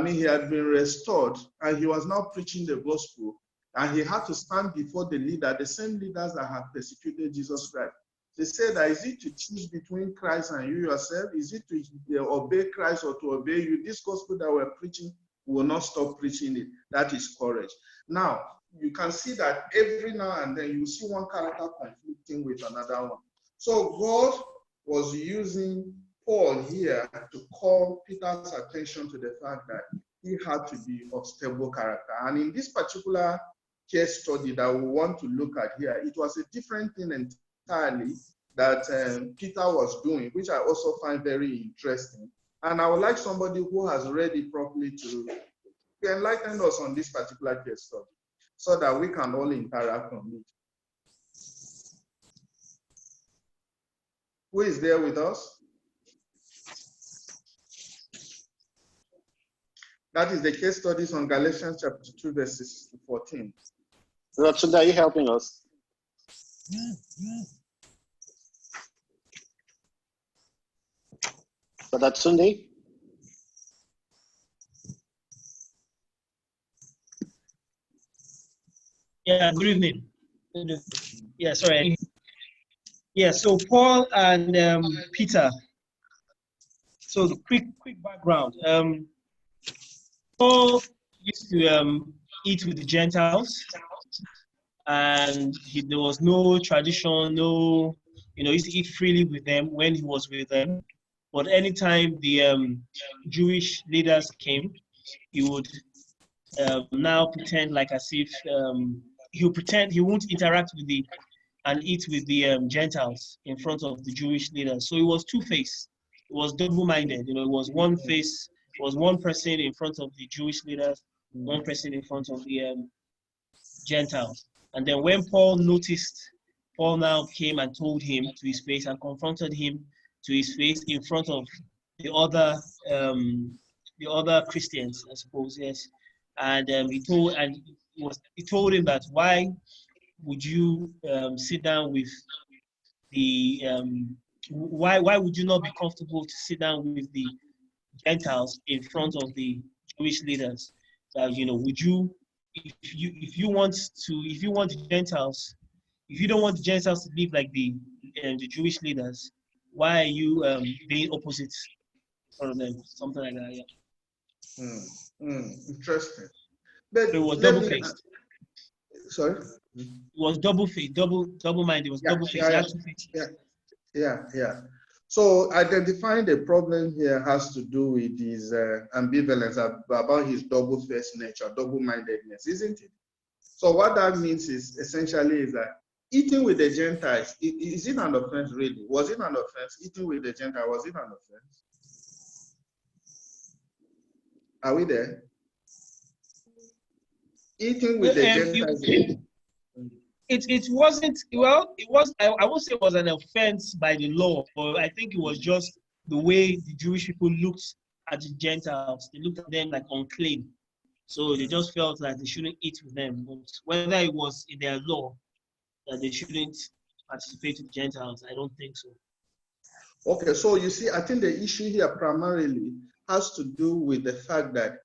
he had been restored and he was now preaching the gospel, and he had to stand before the leader, the same leaders that had persecuted Jesus Christ. They said that, is it to choose between Christ and you yourself? Is it to obey Christ or to obey you? This gospel that we're preaching, we will not stop preaching it. That is courage. Now, you can see that every now and then you see one character conflicting with another one. So God was using Paul here to call Peter's attention to the fact that he had to be of stable character. And in this particular case study that we want to look at here, it was a different thing entirely that Peter was doing, which I also find very interesting. And I would like somebody who has read it properly to enlighten us on this particular case study, so that we can all interact on it. Who is there with us? That is the case studies on Galatians chapter 2, verses 14. Rachel, are you helping us? Brother Sunday? Yeah, good evening. Yeah, sorry. Yeah, so Paul and Peter. So the quick background. Paul used to eat with the Gentiles, and there was no tradition, no, he used to eat freely with them when he was with them. But anytime the Jewish leaders came, he would now pretend like as if he'll pretend he won't interact with and eat with the Gentiles in front of the Jewish leaders. So it was two-faced. It was double-minded. It was one face. It was one person in front of the Jewish leaders, one person in front of the Gentiles. And then when Paul noticed, Paul now came and told him to his face and confronted him to his face in front of the other Christians, I suppose, yes. And he told him that, why would you sit down with the why would you not be comfortable to sit down with the Gentiles in front of the Jewish leaders? Would you, if you want the Gentiles, if you don't want the Gentiles to live like the Jewish leaders, why are you being opposite in front of them? Something like that, yeah. Interesting. But it was double-faced. Sorry? It was double-faced, double-minded. It was double-faced. Yeah. So identifying the problem here has to do with his ambivalence about his double-faced nature, double-mindedness, isn't it? So what that means is essentially is that eating with the Gentiles, is it an offense really? Was it an offense? Eating with the Gentiles, was it an offense? Are we there? Eating with the Gentiles. It wasn't, well, it was, I won't say it was an offense by the law, but I think it was just the way the Jewish people looked at the Gentiles. They looked at them like unclean. So they just felt like they shouldn't eat with them. But whether it was in their law that they shouldn't participate with Gentiles, I don't think so. Okay, so you see, I think the issue here primarily has to do with the fact that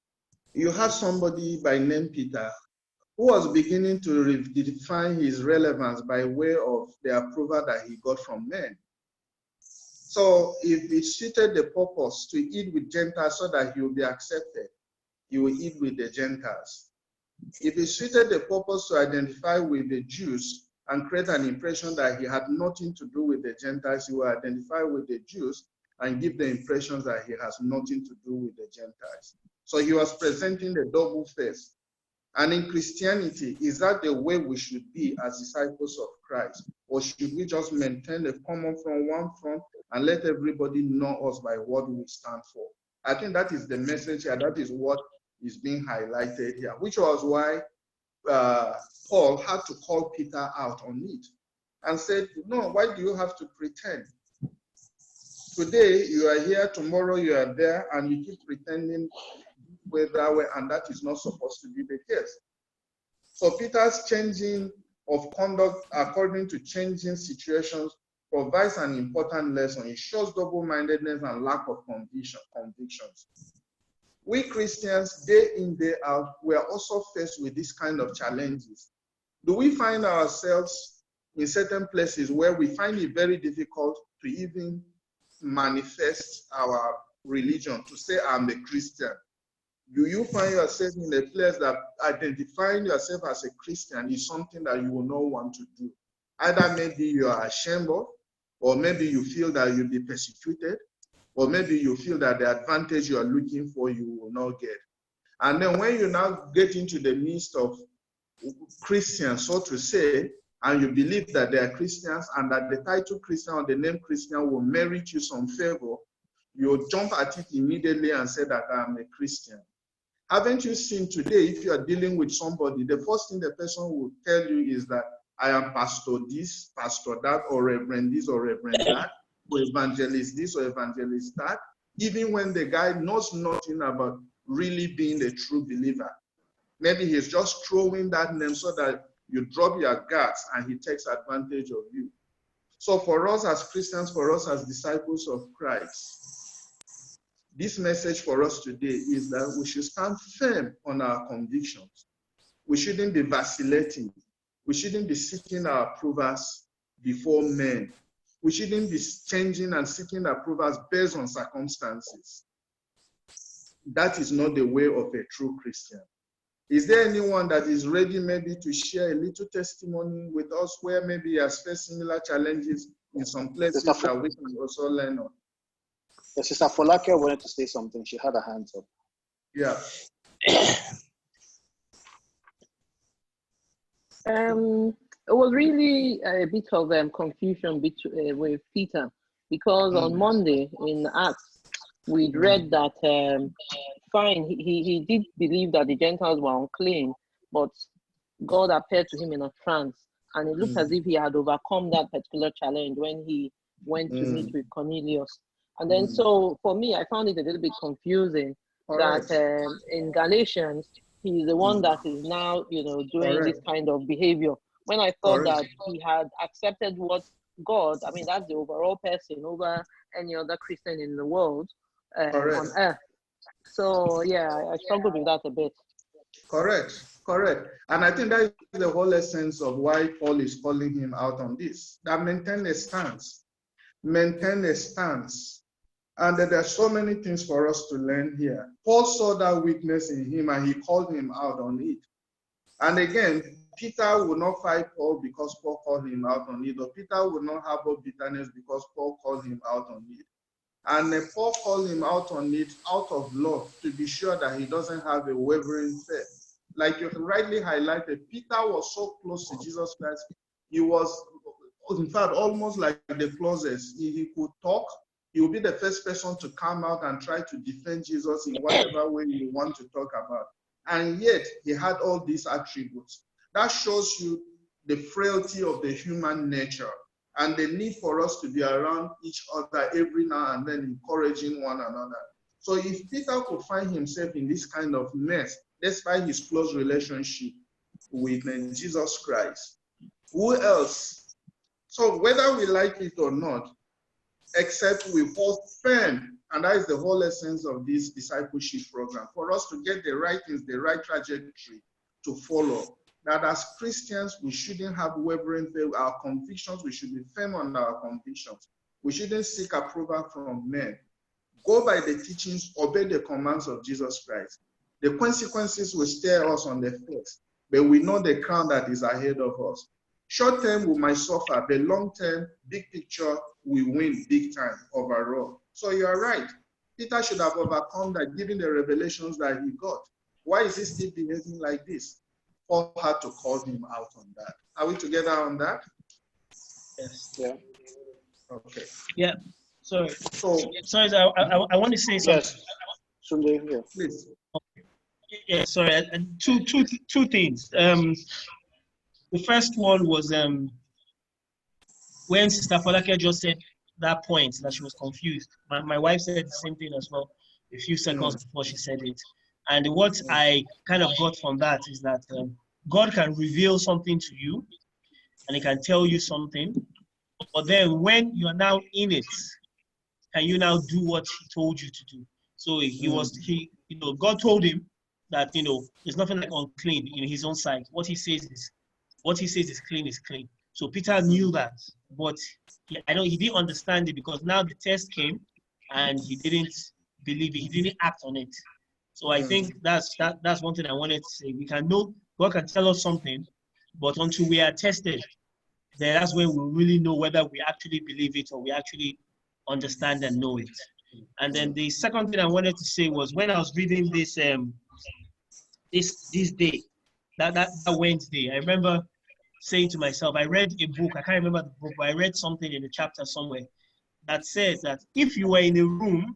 you have somebody by name Peter who was beginning to redefine his relevance by way of the approval that he got from men. So if it suited the purpose to eat with Gentiles so that he will be accepted, he will eat with the Gentiles. If it suited the purpose to identify with the Jews and create an impression that he had nothing to do with the Gentiles, he will identify with the Jews and give the impression that he has nothing to do with the Gentiles. So he was presenting the double face. And in Christianity, is that the way we should be as disciples of Christ? Or should we just maintain a common front, one front, and let everybody know us by what we stand for? I think that is the message here. That is what is being highlighted here, which was why Paul had to call Peter out on it and said, no, why do you have to pretend? Today you are here, tomorrow you are there, and you keep pretending that way, and that is not supposed to be the case. So Peter's changing of conduct according to changing situations provides an important lesson. It shows double-mindedness and lack of convictions. We Christians, day in, day out, we are also faced with this kind of challenges. Do we find ourselves in certain places where we find it very difficult to even manifest our religion, to say I'm a Christian? Do you find yourself in a place that identifying yourself as a Christian is something that you will not want to do? Either maybe you are ashamed of, or maybe you feel that you'll be persecuted, or maybe you feel that the advantage you are looking for you will not get. And then when you now get into the midst of Christians, so to say, and you believe that they are Christians and that the title Christian or the name Christian will merit you some favor, you'll jump at it immediately and say that I'm a Christian. Haven't you seen today, if you are dealing with somebody, the first thing the person will tell you is that I am pastor this, pastor that, or reverend this, or reverend that, or evangelist this, or evangelist that, even when the guy knows nothing about really being a true believer. Maybe he's just throwing that name so that you drop your guards and he takes advantage of you. So for us as Christians, for us as disciples of Christ, this message for us today is that we should stand firm on our convictions. We shouldn't be vacillating. We shouldn't be seeking our approvals before men. We shouldn't be changing and seeking approvals based on circumstances. That is not the way of a true Christian. Is there anyone that is ready maybe to share a little testimony with us where maybe he has faced similar challenges in some places that we can also learn on? Sister Folake wanted to say something. She had her hands up. Yeah. It was really a bit of confusion with Peter, because on Monday in Acts, we read that, fine, he did believe that the Gentiles were unclean, but God appeared to him in a trance, and it looked as if he had overcome that particular challenge when he went to meet with Cornelius. And then, so for me, I found it a little bit confusing that in Galatians, he's the one that is now, doing this kind of behavior. When I thought that he had accepted what God, I mean, that's the overall person over any other Christian in the world on earth. So, yeah, I struggled with that a bit. Correct. And I think that is the whole essence of why Paul is calling him out on this. That maintain a stance. And there are so many things for us to learn here. Paul saw that weakness in him and he called him out on it. And again, Peter would not fight Paul because Paul called him out on it, or Peter would not harbor bitterness because Paul called him out on it. And Paul called him out on it out of love, to be sure that he doesn't have a wavering faith. Like you rightly highlighted, Peter was so close to Jesus Christ. He was, in fact, almost like the closest. He could talk. He will be the first person to come out and try to defend Jesus in whatever way you want to talk about. And yet, he had all these attributes. That shows you the frailty of the human nature and the need for us to be around each other every now and then, encouraging one another. So if Peter could find himself in this kind of mess, despite his close relationship with Jesus Christ, who else? So whether we like it or not, except we hold firm, and that is the whole essence of this discipleship program, for us to get the right things, the right trajectory to follow. that as Christians, we shouldn't have wavering faith. Our convictions, we should be firm on our convictions. We shouldn't seek approval from men. Go by the teachings, obey the commands of Jesus Christ. The consequences will stare us on the face, but we know the crown that is ahead of us. Short term, we might suffer, but long term, big picture, we win big time overall. So you are right. Peter should have overcome that, given the revelations that he got. Why is he still behaving like this? Paul had to call him out on that. Are we together on that? Yes. Yeah. Okay. Yeah. Sorry. So I want to say something. Yes. Sunday, yeah. Please. Yeah. Sorry. Two things. The first one was when Sister Falake just said that point that she was confused. My wife said the same thing as well a few seconds before she said it. And what I kind of got from that is that God can reveal something to you and he can tell you something. But then when you're now in it, can you now do what he told you to do? So God told him that, there's nothing like unclean in his own sight. What he says is clean is clean. So Peter knew that, but he didn't understand it because now the test came and he didn't believe it. He didn't act on it. So I think that's one thing I wanted to say. We can know God can tell us something, but until we are tested, then that's when we really know whether we actually believe it or we actually understand and know it. And then the second thing I wanted to say was when I was reading this this day, that Wednesday, I remember saying to myself, I read a book, I can't remember the book, but I read something in a chapter somewhere that said that if you were in a room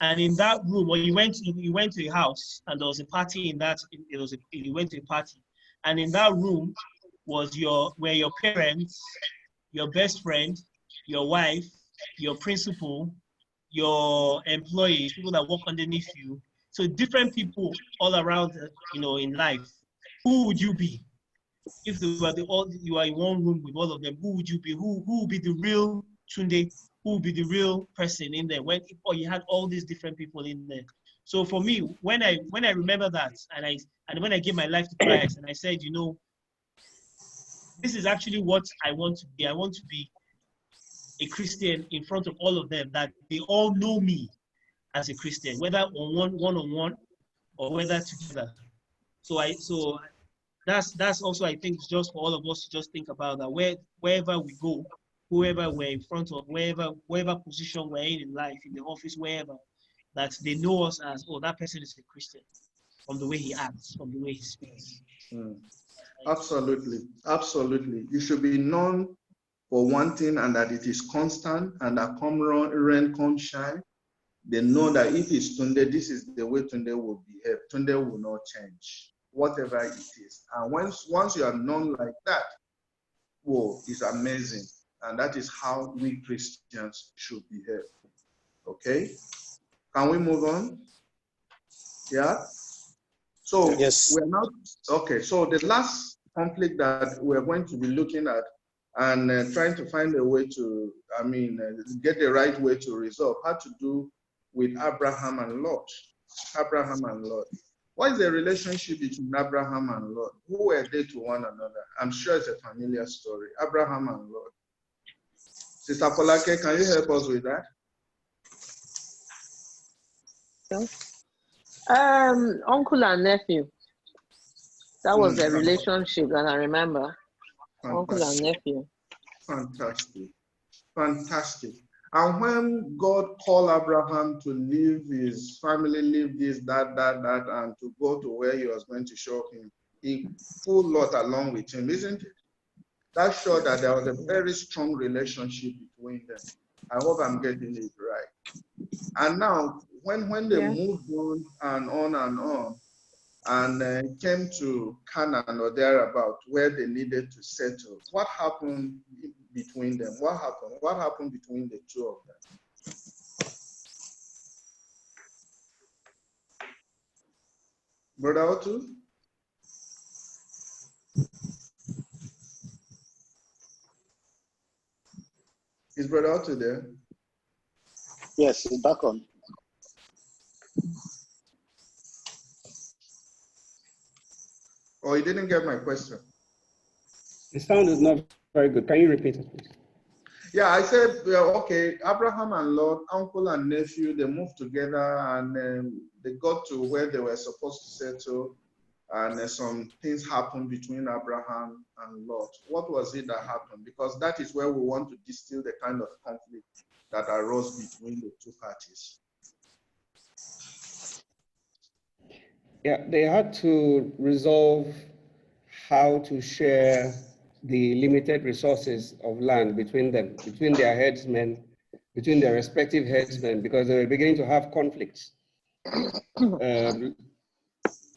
and in that room, or you went to a house and there was a party in that, you went to a party, and in that room were your parents, your best friend, your wife, your principal, your employees, people that work underneath you. So different people all around, in life. Who would you be? If you are in one room with all of them, who would you be? Who would be the real Tunde? Who would be the real person in there? Or you had all these different people in there. So for me, when I remember that, and when I gave my life to Christ, and I said, this is actually what I want to be. I want to be a Christian in front of all of them, that they all know me as a Christian, whether on one-on-one or whether together. So that's also, I think, just for all of us to just think about that wherever we go, whoever we're in front of, wherever position we're in life, in the office, wherever, that they know us as, oh, that person is a Christian, from the way he acts, from the way he speaks. Absolutely. Absolutely. You should be known for one thing, and that it is constant, and that come rain, come shine. They know that if it's Tunde, this is the way Tunde will behave. Tunde will not change, whatever it is. And once you are known like that, whoa, it's amazing. And that is how we Christians should behave. Okay? Can we move on? Yeah? So yes. we're now, okay, so the last conflict that we're going to be looking at and trying to find a way to, get the right way to resolve had to do with Abraham and Lot. Abraham and Lot. What is the relationship between Abraham and Lot? Who were they to one another? I'm sure it's a familiar story. Abraham and Lot. Sister Polake, can you help us with that? Uncle and nephew. That was the Fantastic. relationship that I remember. Fantastic. Uncle and nephew. Fantastic. Fantastic. And when God called Abraham to leave his family, leave this, that, and to go to where he was going to show him, he pulled Lot along with him, isn't it? That showed that there was a very strong relationship between them. I hope I'm getting it right. And now, when they moved on and came to Canaan or thereabout, where they needed to settle, what happened between them? What happened? What happened between the two of them? Brother Otu? Is Brother Otu there? Yes, he's back on. Or you didn't get my question? The sound is not very good. Can you repeat it, please? Yeah, I said, well, okay, Abraham and Lot, uncle and nephew, they moved together and they got to where they were supposed to settle, and some things happened between Abraham and Lot. What was it that happened? Because that is where we want to distill the kind of conflict that arose between the two parties. Yeah, they had to resolve how to share the limited resources of land between them, between their headsmen, between their respective headsmen, because they were beginning to have conflicts.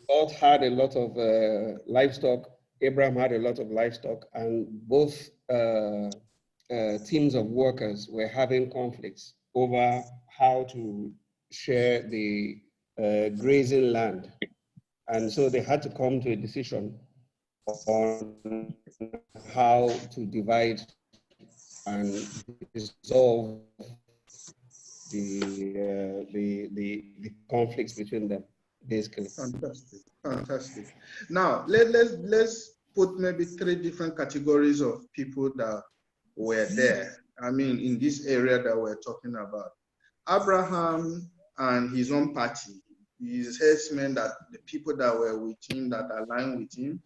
Lot had a lot of livestock, Abraham had a lot of livestock, and both teams of workers were having conflicts over how to share the grazing land. And so they had to come to a decision on how to divide and resolve the conflicts between them, basically. Fantastic, fantastic. Now, let's put maybe 3 different categories of people that were there. I mean, in this area that we're talking about. Abraham and his own party, his herdsmen, that the people that were with him, that aligned with him,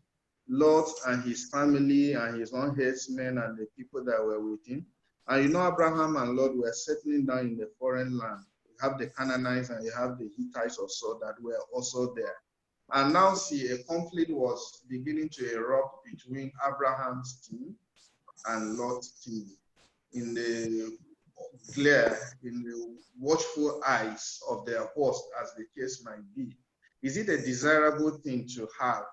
Lot and his family and his own herdsmen and the people that were with him. And you know, Abraham and Lot were settling down in the foreign land. You have the Canaanites and you have the Hittites also that were also there. And now see, a conflict was beginning to erupt between Abraham's team and Lot's team in the glare, in the watchful eyes of their host, as the case might be. Is it a desirable thing to have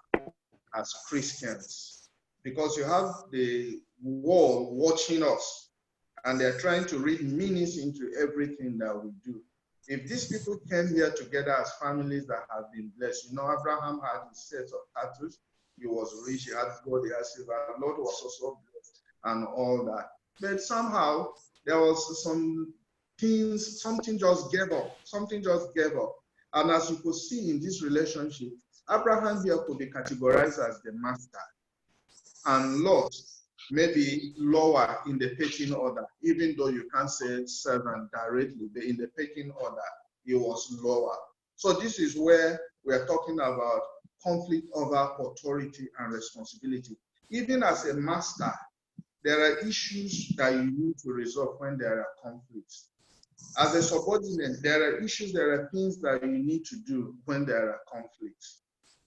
as Christians? Because you have the world watching us and they're trying to read meanings into everything that we do. If these people came here together as families that have been blessed, you know, Abraham had his set of cattle, he was rich, he had gold, he had silver, Lord was also blessed and all that. But somehow there was some things, something just gave up, And as you could see in this relationship, Abraham here could be categorized as the master, and Lot maybe lower in the pecking order, even though you can't say servant directly, but in the pecking order, he was lower. So this is where we're talking about conflict over authority and responsibility. Even as a master, there are issues that you need to resolve when there are conflicts. As a subordinate, there are issues, there are things that you need to do when there are conflicts.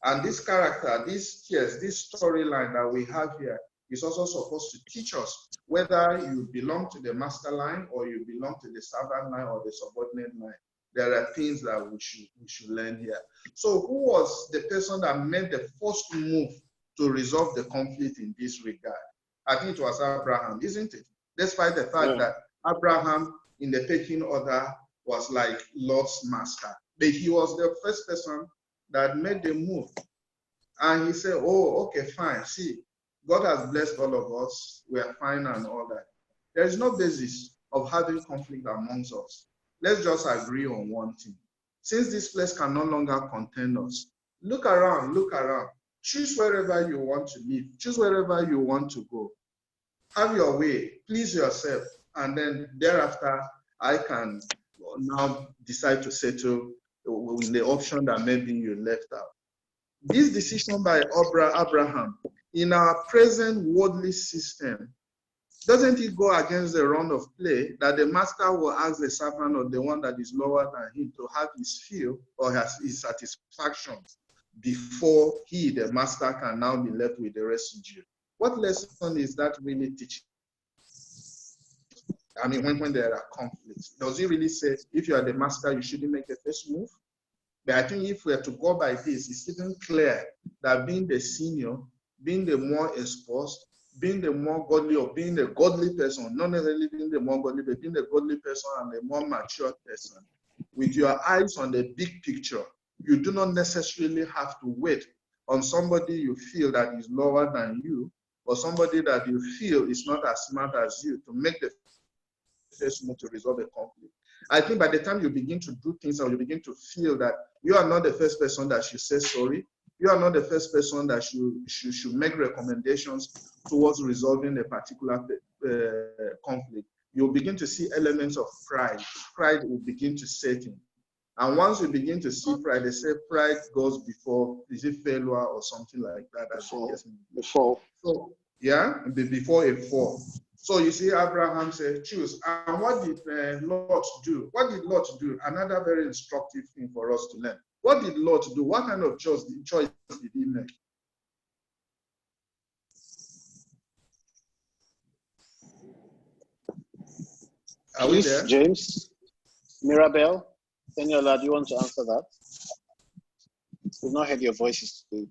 And this character, this storyline that we have here is also supposed to teach us whether you belong to the master line or you belong to the servant line or the subordinate line. There are things that we should learn here. So who was the person that made the first move to resolve the conflict in this regard? I think it was Abraham, isn't it? Despite the fact that Abraham in the pecking order was like Lot's master. But he was the first person that made the move. And he said, oh, okay, fine. See, God has blessed all of us. We are fine and all that. There is no basis of having conflict amongst us. Let's just agree on one thing. Since this place can no longer contain us, look around. Choose wherever you want to live. Choose wherever you want to go. Have your way. Please yourself. And then thereafter, I can now decide to settle with the option that maybe you left out. This decision by Abraham in our present worldly system, doesn't it go against the run of play that the master will ask the servant or the one that is lower than him to have his fill or his satisfaction before he, the master, can now be left with the residue? What lesson is that really teaching? I mean, when there are conflicts, does it really say if you are the master, you shouldn't make a first move? But I think if we are to go by this, it's even clear that being the senior, being the more exposed, being the more godly, or being the godly person, not necessarily being the more godly, but being the godly person and the more mature person, with your eyes on the big picture, you do not necessarily have to wait on somebody you feel that is lower than you, or somebody that you feel is not as smart as you to make the first move to resolve a conflict. I think by the time you begin to do things or you begin to feel that you are not the first person that should say sorry, You are not the first person that should make recommendations towards resolving a particular conflict. You'll begin to see elements of pride. Pride will begin to set in. And once you begin to see pride, they say pride goes before, is it failure or something like that? Before. So, yeah, before a fall. So you see, Abraham said, choose. And what did Lot do? What did Lot do? Another very instructive thing for us to learn. What did Lot do? What kind of choice did he make? Are we there? James, Mirabel, Daniela, do you want to answer that? We've not heard your voices today.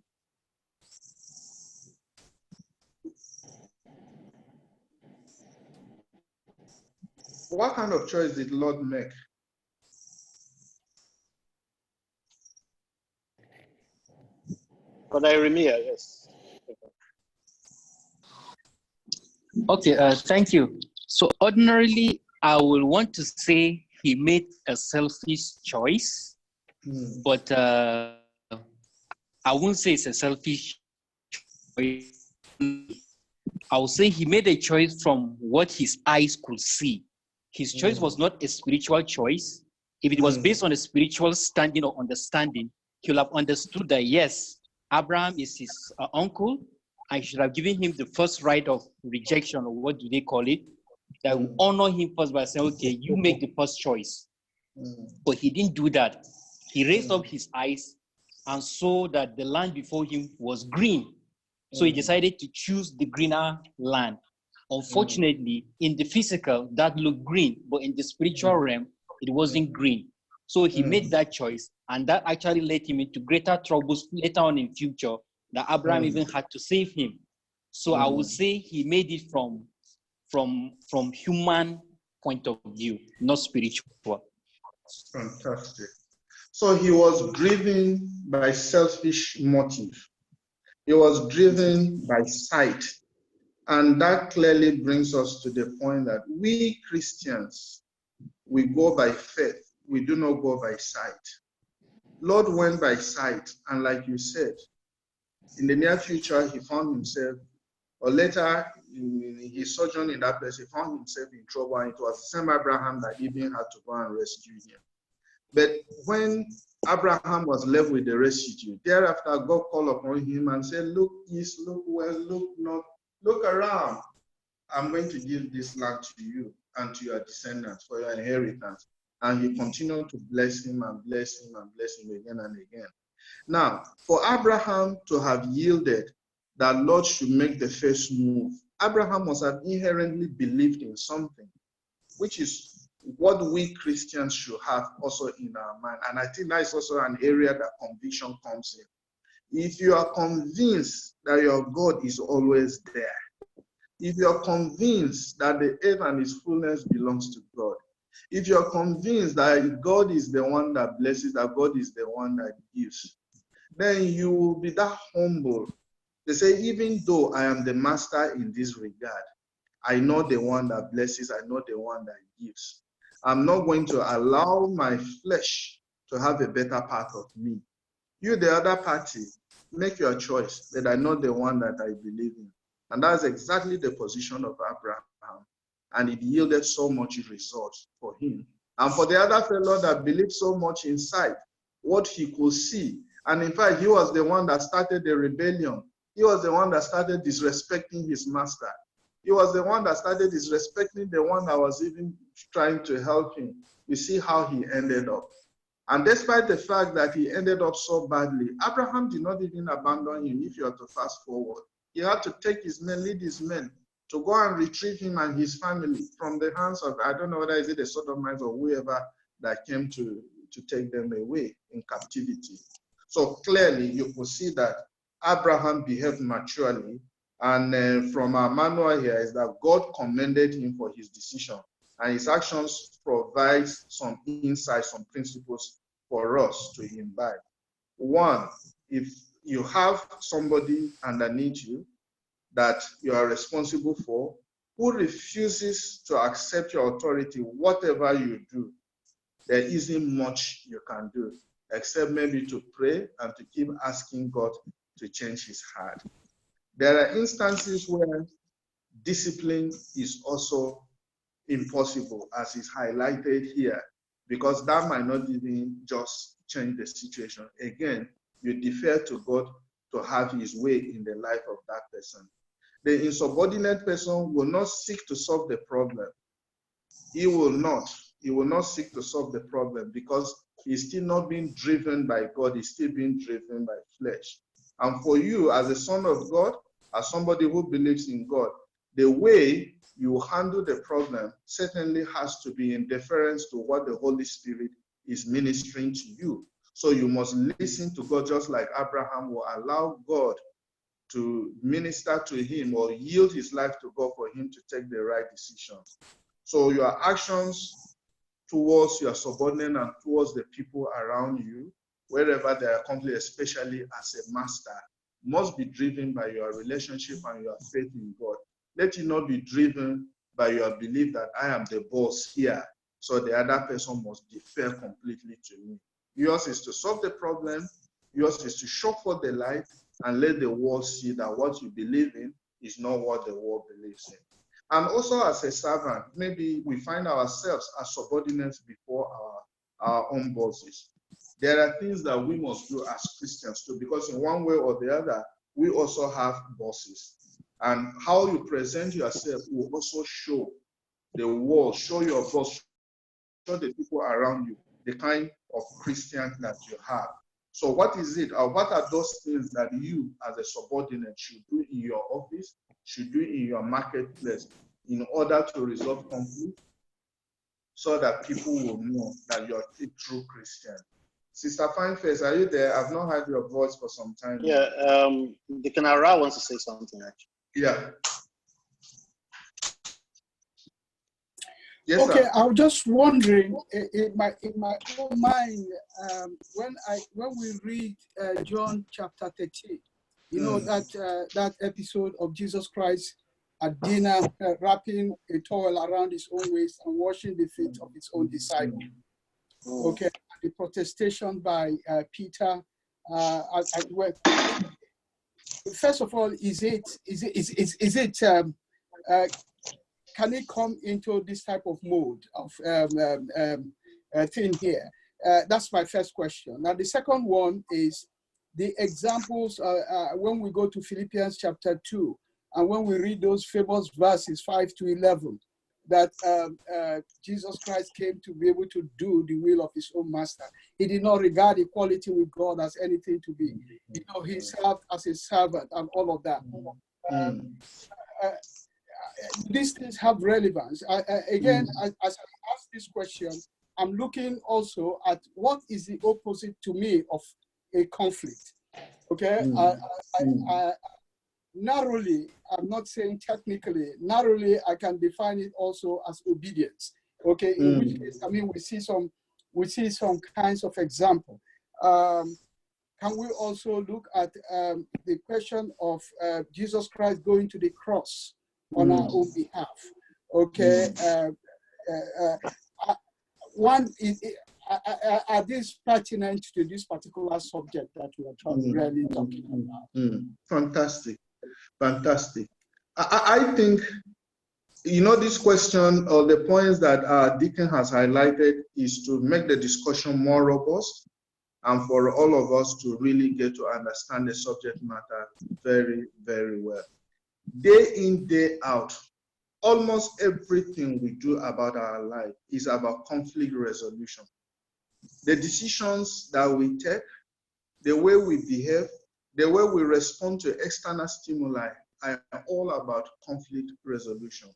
What kind of choice did Lot make? But Iremia, yes. Okay, thank you. So ordinarily, I will want to say he made a selfish choice, but I won't say it's a selfish choice. I will say he made a choice from what his eyes could see. His choice was not a spiritual choice. If it was based on a spiritual standing or understanding, he will have understood that, yes, Abraham is his uncle. I should have given him the first right of rejection, or what do they call it? That will honor him first by saying, okay, you make the first choice. But he didn't do that. He raised up his eyes and saw that the land before him was green. So he decided to choose the greener land. Unfortunately, in the physical, that looked green, but in the spiritual realm, it wasn't green. So he made that choice, and that actually led him into greater troubles later on in future, that Abraham even had to save him. So I would say he made it from human point of view, not spiritual. Fantastic. So he was driven by selfish motive. He was driven by sight. And that clearly brings us to the point that we Christians, we go by faith. We do not go by sight. Lord went by sight. And like you said, in the near future, he found himself, or later in his sojourn in that place, he found himself in trouble. And it was the same Abraham that even had to go and rescue him. But when Abraham was left with the residue, thereafter God called upon him and said, look east, look west, look north, look around. I'm going to give this land to you and to your descendants for your inheritance. And he continued to bless him and bless him and bless him again and again. Now, for Abraham to have yielded that Lord should make the first move, Abraham must have inherently believed in something, which is what we Christians should have also in our mind. And I think that is also an area that conviction comes in. If you are convinced that your God is always there, if you're convinced that the earth and its fullness belongs to God, if you're convinced that God is the one that blesses, that God is the one that gives, then you will be that humble. They say, even though I am the master in this regard, I know the one that blesses, I know the one that gives. I'm not going to allow my flesh to have a better part of me. You, the other party, make your choice, that I know the one that I believe in. And that's exactly the position of Abraham. And it yielded so much results for him. And for the other fellow that believed so much in sight, what he could see. And in fact, he was the one that started the rebellion. He was the one that started disrespecting his master. He was the one that started disrespecting the one that was even trying to help him. You see how he ended up. And despite the fact that he ended up so badly, Abraham did not even abandon him. If you are to fast forward, he had to take his men, lead his men to go and retrieve him and his family from the hands of, I don't know whether is it the Sodomites or whoever that came to take them away in captivity. So clearly you could see that Abraham behaved maturely. And from our manual here is that God commended him for his decision. And his actions provide some insights, some principles for us to imbibe. One, if you have somebody underneath you that you are responsible for, who refuses to accept your authority, whatever you do, there isn't much you can do. except maybe to pray and to keep asking God to change his heart. There are instances where discipline is also impossible, as is highlighted here, because that might not even just change the situation. Again, you defer to God to have his way in the life of that person. The insubordinate person will not seek to solve the problem. He will not seek to solve the problem because he's still not being driven by God, he's still being driven by flesh. And for you, as a son of God, as somebody who believes in God, the way you handle the problem certainly has to be in deference to what the Holy Spirit is ministering to you. So you must listen to God, just like Abraham will allow God to minister to him or yield his life to God for him to take the right decision. So your actions towards your subordinate and towards the people around you, wherever they are accomplished, especially as a master, must be driven by your relationship and your faith in God. Let it not be driven by your belief that I am the boss here, so the other person must defer completely to me. Yours is to solve the problem. Yours is to show forth the light and let the world see that what you believe in is not what the world believes in. And also as a servant, maybe we find ourselves as subordinates before our own bosses. There are things that we must do as Christians too, because in one way or the other, we also have bosses. And how you present yourself will also show the world, show your boss, show the people around you the kind of Christian that you have. So what is it, or what are those things that you as a subordinate should do in your office, should do in your marketplace in order to resolve conflict so that people will know that you're a true Christian? Sister Fineface, are you there? I've not heard your voice for some time. Yeah, Deacon Ara wants to say something actually. Yeah. Yes, okay, sir. I was just wondering in my own mind, when we read John chapter 13, you know that episode of Jesus Christ at dinner, wrapping a towel around his own waist and washing the feet of his own disciples. Okay, the protestation by Peter. First of all, can it come into this type of mode of thing here? That's my first question. Now, the second one is the examples when we go to Philippians chapter 2, and when we read those famous verses 5 to 11, that Jesus Christ came to be able to do the will of his own master. He did not regard equality with God as anything to be. You know, he served as a servant and all of that. These things have relevance. Again, as I ask this question, I'm looking also at what is the opposite to me of a conflict. Okay, narrowly, I'm not saying technically, narrowly, I can define it also as obedience. Okay, in which case, I mean, we see some kinds of example. Can we also look at the question of Jesus Christ going to the cross on our own behalf? Okay, are these pertinent to this particular subject that we are really talking about? Fantastic. Fantastic. I think, you know, this question or the points that Deacon has highlighted is to make the discussion more robust and for all of us to really get to understand the subject matter very, very well. Day in, day out, almost everything we do about our life is about conflict resolution. The decisions that we take, the way we behave, the way we respond to external stimuli are all about conflict resolution.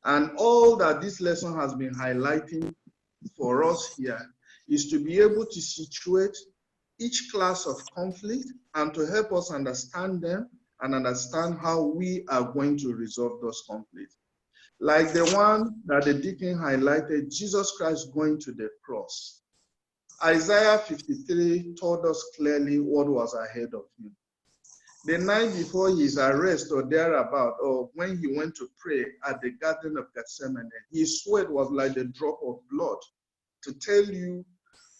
And all that this lesson has been highlighting for us here is to be able to situate each class of conflict and to help us understand them and understand how we are going to resolve those conflicts. Like the one that the deacon highlighted, Jesus Christ going to the cross. Isaiah 53 told us clearly what was ahead of him. The night before his arrest or thereabout, or when he went to pray at the Garden of Gethsemane, his sweat was like the drop of blood to tell you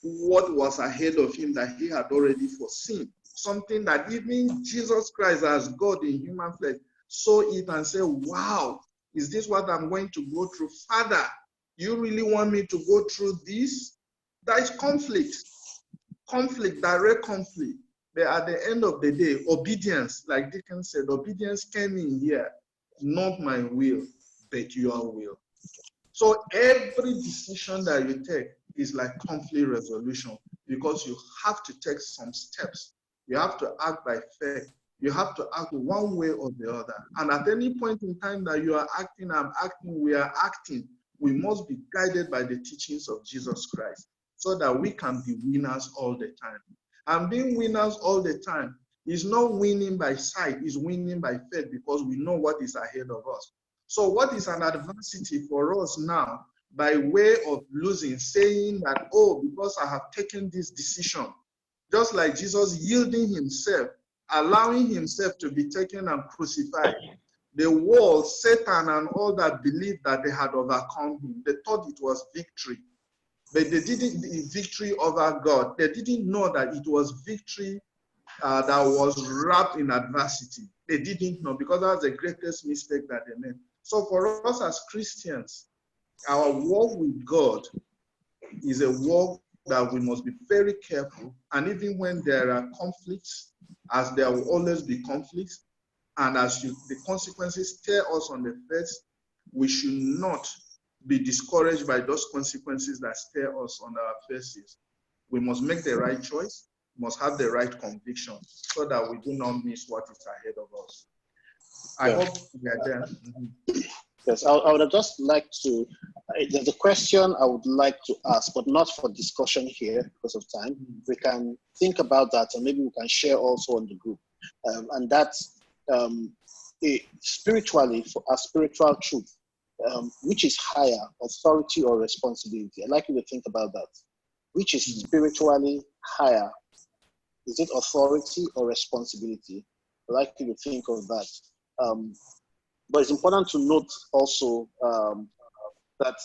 what was ahead of him that he had already foreseen. Something that even Jesus Christ as God in human flesh saw it and said, wow, is this what I'm going to go through? Father, you really want me to go through this? There is conflict, direct conflict. But at the end of the day, obedience, like Deacon said, obedience came in here, not my will, but your will. So every decision that you take is like conflict resolution, because you have to take some steps. You have to act by faith. You have to act one way or the other. And at any point in time that you are acting, I'm acting, we are acting, we must be guided by the teachings of Jesus Christ so that we can be winners all the time. And being winners all the time is not winning by sight, it's winning by faith, because we know what is ahead of us. So what is an adversity for us now, by way of losing, saying that, oh, because I have taken this decision, just like Jesus yielding himself, allowing himself to be taken and crucified. The world, Satan, and all that believed that they had overcome him, they thought it was victory. But they didn't victory over God. They didn't know that it was victory that was wrapped in adversity. They didn't know, because that's the greatest mistake that they made. So for us as Christians, our walk with God is a walk that we must be very careful. And even when there are conflicts, as there will always be conflicts, and as the consequences stare us on the face, we should not be discouraged by those consequences that stare us on our faces. We must make the right choice, must have the right conviction, so that we do not miss what is ahead of us. I hope we are there. Yes, I would just like to, there's a question I would like to ask, but not for discussion here because of time. We can think about that, and maybe we can share also on the group. And that's spiritually, for a spiritual truth, which is higher, authority or responsibility? I'd like you to think about that. Which is spiritually higher? Is it authority or responsibility? I'd like you to think of that. But it's important to note also that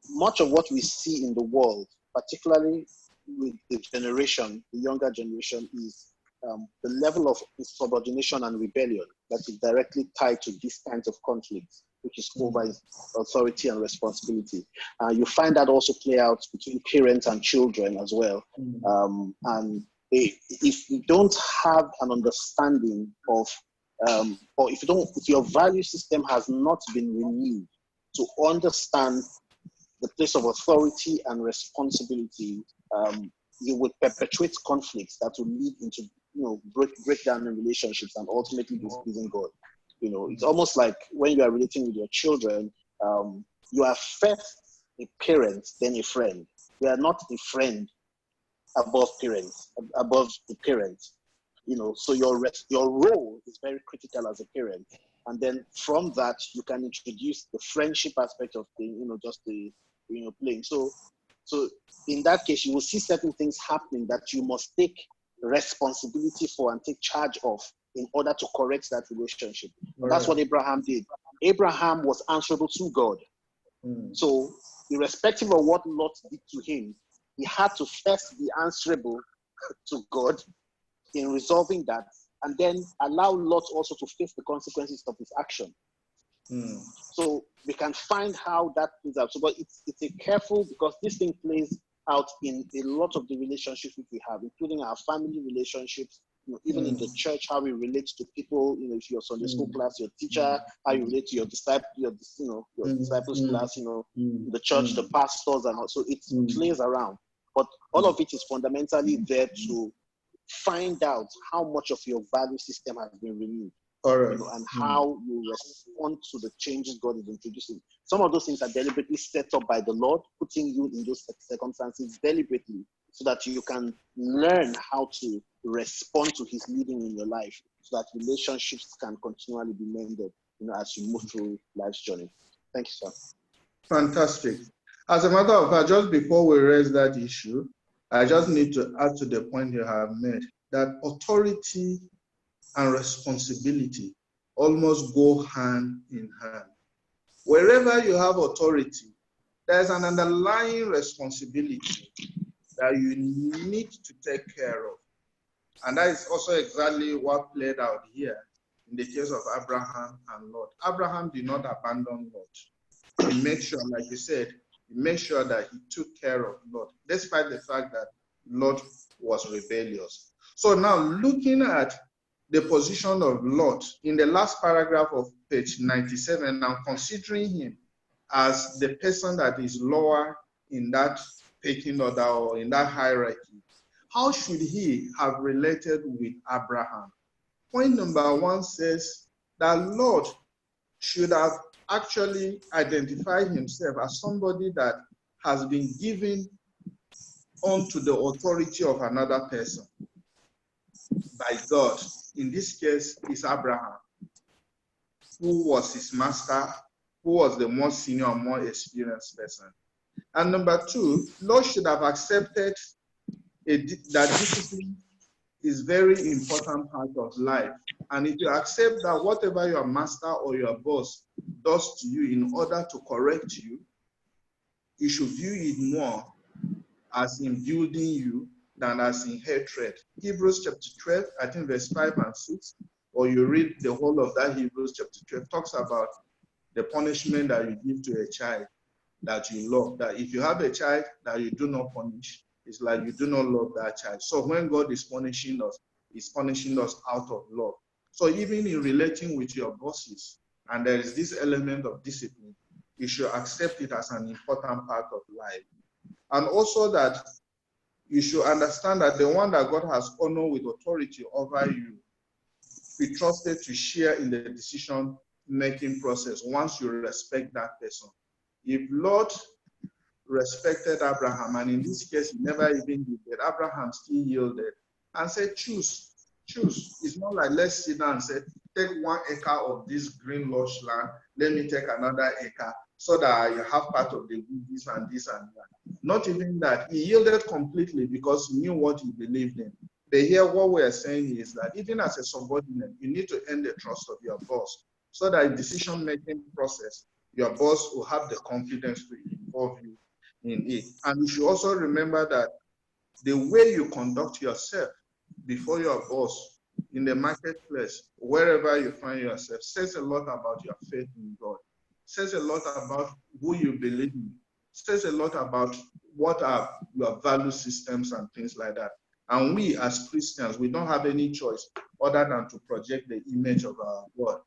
much of what we see in the world, particularly with the generation, the younger generation, is the level of subordination and rebellion that is directly tied to these kinds of conflicts, which is over authority and responsibility. You find that also play out between parents and children as well. And if you don't have an understanding of, or if your value system has not been renewed to understand the place of authority and responsibility, you would perpetuate conflicts that will lead into, breakdown in relationships and ultimately displeasing God. It's almost like when you are relating with your children, you are first a parent, then a friend. You are not a friend above the parent. So your role is very critical as a parent. And then from that, you can introduce the friendship aspect of things, just the, playing. So in that case, you will see certain things happening that you must take responsibility for and take charge of in order to correct that relationship. Right. That's what Abraham did. Abraham was answerable to God. So irrespective of what Lot did to him, he had to first be answerable to God in resolving that, and then allow Lot also to face the consequences of his action. So we can find how that plays out. So, but it's a careful, because this thing plays out in a lot of the relationships we have, including our family relationships, even in the church, how we relate to people, if you're Sunday school class, your teacher, how you relate to your disciples class, the church, the pastors, and also it plays around. But all of it is fundamentally there to find out how much of your value system has been renewed. And how you respond to the changes God is introducing. Some of those things are deliberately set up by the Lord, putting you in those circumstances deliberately, so that you can learn how to respond to his leading in your life, so that relationships can continually be mended, as you move through life's journey. Thank you, sir. Fantastic. As a matter of fact, just before we raise that issue, I just need to add to the point you have made, that authority and responsibility almost go hand in hand. Wherever you have authority, there's an underlying responsibility. that you need to take care of. And that is also exactly what played out here in the case of Abraham and Lot. Abraham did not abandon Lot. He made sure, like you said, he made sure that he took care of Lot, despite the fact that Lot was rebellious. So now looking at the position of Lot in the last paragraph of page 97, now considering him as the person that is lower in that pecking order or in that hierarchy, how should he have related with Abraham? Point number one says that Lot should have actually identified himself as somebody that has been given onto the authority of another person by God. In this case, is Abraham, who was his master, who was the more senior and more experienced person. And number two, Lot should have accepted that discipline is very important part of life. And if you accept that whatever your master or your boss does to you in order to correct you, you should view it more as in building you than as in hatred. Hebrews chapter 12, I think verse 5 and 6, or you read the whole of that Hebrews chapter 12, talks about the punishment that you give to a child that you love. That if you have a child that you do not punish, it's like you do not love that child. So when God is punishing us, he's punishing us out of love. So even in relating with your bosses, and there is this element of discipline, you should accept it as an important part of life. And also that you should understand that the one that God has honored with authority over you, be trusted to share in the decision-making process once you respect that person. If Lot respected Abraham, and in this case, he never even did that, Abraham still yielded and said, choose. It's not like, let's sit down and say, take 1 acre of this green lush land, let me take another acre, so that I have part of the this and this and that. Not even that. He yielded completely because he knew what he believed in. But here, what we are saying is that even as a subordinate, you need to earn the trust of your boss, so that in decision-making process, your boss will have the confidence to involve you in it. And you should also remember that the way you conduct yourself before your boss in the marketplace, wherever you find yourself, says a lot about your faith in God, says a lot about who you believe in, says a lot about what are your value systems and things like that. And we as Christians, we don't have any choice other than to project the image of our God.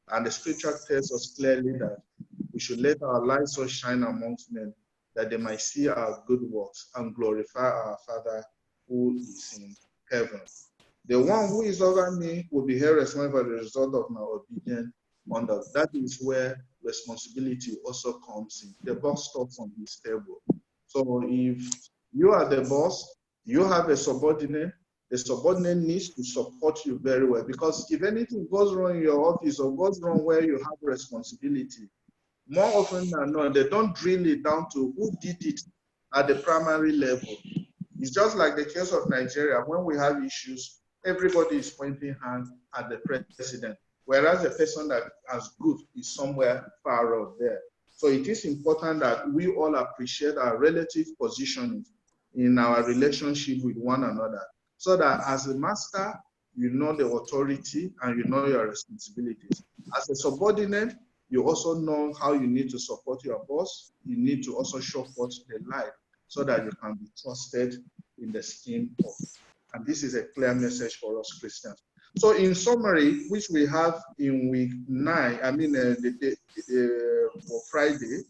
And the scripture tells us clearly that we should let our light so shine amongst men that they might see our good works and glorify our Father who is in heaven. The one who is over me will be held responsible for the result of my obedient conduct. That is where responsibility also comes in. The boss stops on his table. So if you are the boss, you have a subordinate, the subordinate needs to support you very well, because if anything goes wrong in your office or goes wrong where you have responsibility, more often than not, they don't drill it down to who did it at the primary level. It's just like the case of Nigeria. When we have issues, everybody is pointing hands at the president, whereas the person that has good is somewhere far out there. So it is important that we all appreciate our relative positioning in our relationship with one another, so that as a master, you know the authority and you know your responsibilities. As a subordinate, you also know how you need to support your boss. You need to also show forth the light so that you can be trusted in the scheme of. And this is a clear message for us Christians. So in summary, which we have in week 9, for Friday,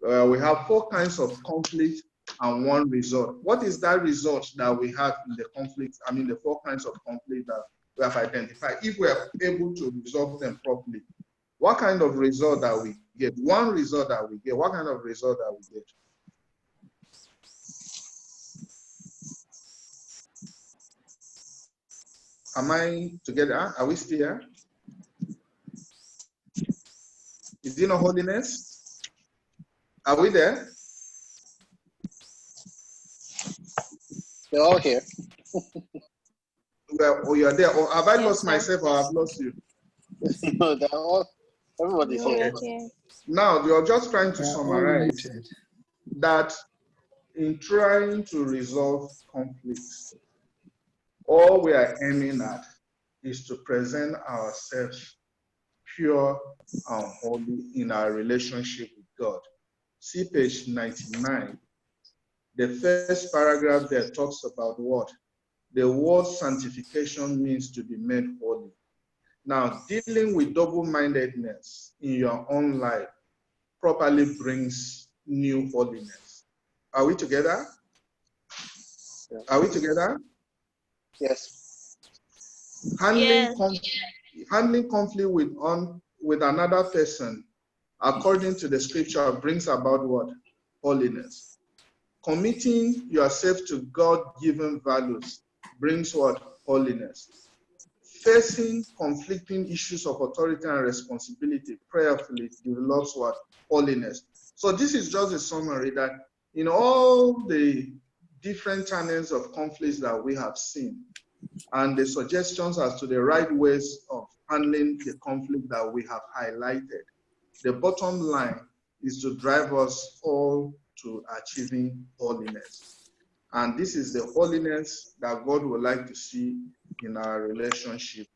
we have 4 kinds of conflict and 1 result. What is that result that we have in the conflict? The 4 kinds of conflict that we have identified. If we are able to resolve them properly, what kind of result that we get? 1 result that we get. What kind of result that we get? Am I together? Are we still here? Is it not holiness? Are we there? They're all here. Well, you're there. Or have I lost myself or I've lost you? No, they're all, everybody's here. Okay. Now, you're just trying to summarize that in trying to resolve conflicts, all we are aiming at is to present ourselves pure and holy in our relationship with God. See page 99. The first paragraph there talks about what? The word sanctification means to be made holy. Now, dealing with double-mindedness in your own life properly brings new holiness. Are we together? Yeah. Are we together? Yes. Handling conflict with another person, according to the scripture, brings about what? Holiness. Committing yourself to God-given values brings what? Holiness. Facing conflicting issues of authority and responsibility prayerfully develops what? Holiness. So this is just a summary that in all the different channels of conflicts that we have seen, and the suggestions as to the right ways of handling the conflict that we have highlighted, the bottom line is to drive us all to achieving holiness. And this is the holiness that God would like to see in our relationship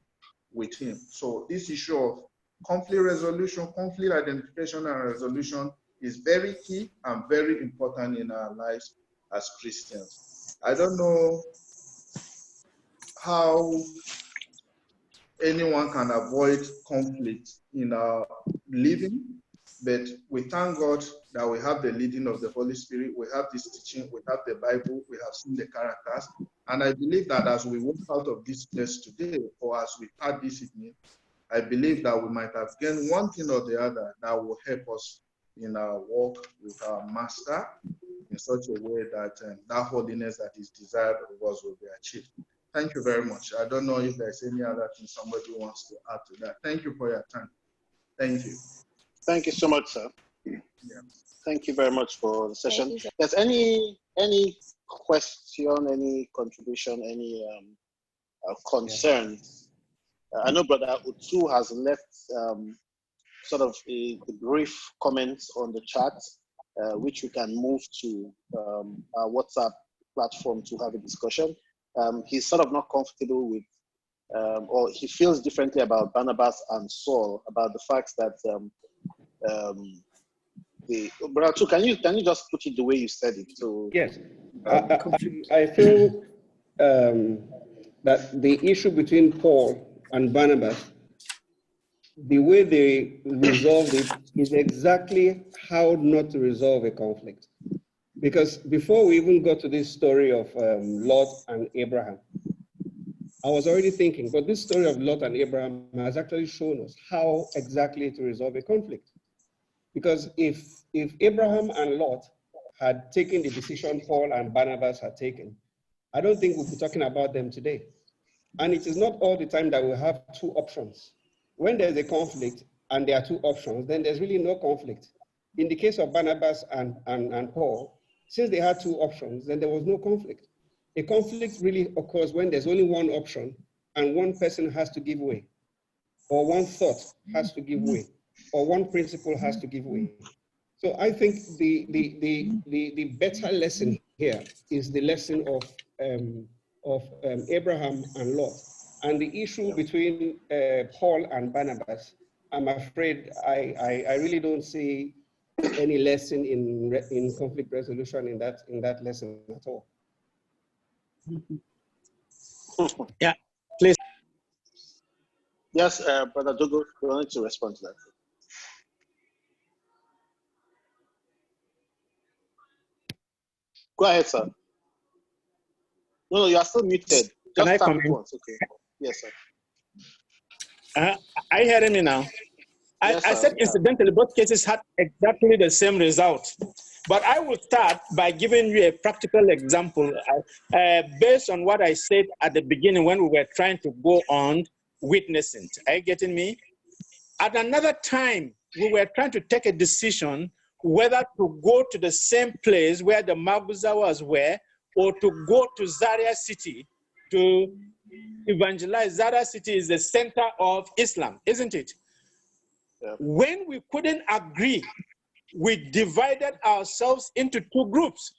with him. So this issue of conflict resolution, conflict identification and resolution is very key and very important in our lives as Christians. I don't know how anyone can avoid conflict in our living, but we thank God that we have the leading of the Holy Spirit, we have this teaching, we have the Bible, we have seen the characters, and I believe that as we walk out of this place today, or as we start this evening, I believe that we might have gained one thing or the other that will help us in our walk with our Master in such a way that that holiness that is desired of us will be achieved. Thank you very much. I don't know if there's any other thing somebody wants to add to that. Thank you for your time. Thank you. Thank you so much, sir. Yeah. Thank you very much for the session. There's any question, any contribution, any concerns? I know Brother Utu has left sort of a brief comments on the chat, which we can move to our WhatsApp platform to have a discussion. He's sort of not comfortable with, or he feels differently about Barnabas and Saul, about the fact that Brother Utu, can you just put it the way you said it? So yes, I feel that the issue between Paul and Barnabas, the way they resolved it is exactly how not to resolve a conflict. Because before we even got to this story of Lot and Abraham, I was already thinking, but this story of Lot and Abraham has actually shown us how exactly to resolve a conflict. Because if Abraham and Lot had taken the decision Paul and Barnabas had taken, I don't think we'll be talking about them today. And it is not all the time that we have two options. When there's a conflict and there are two options, then there's really no conflict. In the case of Barnabas and Paul, since they had two options, then there was no conflict. A conflict really occurs when there's only one option and one person has to give way, or one thought has to give way, or one principle has to give way. So I think the better lesson here is the lesson of Abraham and Lot. And the issue between Paul and Barnabas, I'm afraid I really don't see any lesson in conflict resolution in that lesson at all. Yeah, please. Yes, Brother Dogo, we wanted to respond to that. Go ahead, sir. No, you are still muted. Can I Just tap comment? it once, okay. Yes, sir. Are you hearing me now? Yes, I said, incidentally, both cases had exactly the same result. But I will start by giving you a practical example based on what I said at the beginning when we were trying to go on witnessing. Are you getting me? At another time, we were trying to take a decision whether to go to the same place where the Maguzawas were or to go to Zaria City to evangelize. Zaria City is the center of Islam, isn't it? Yeah. When we couldn't agree, we divided ourselves into two groups.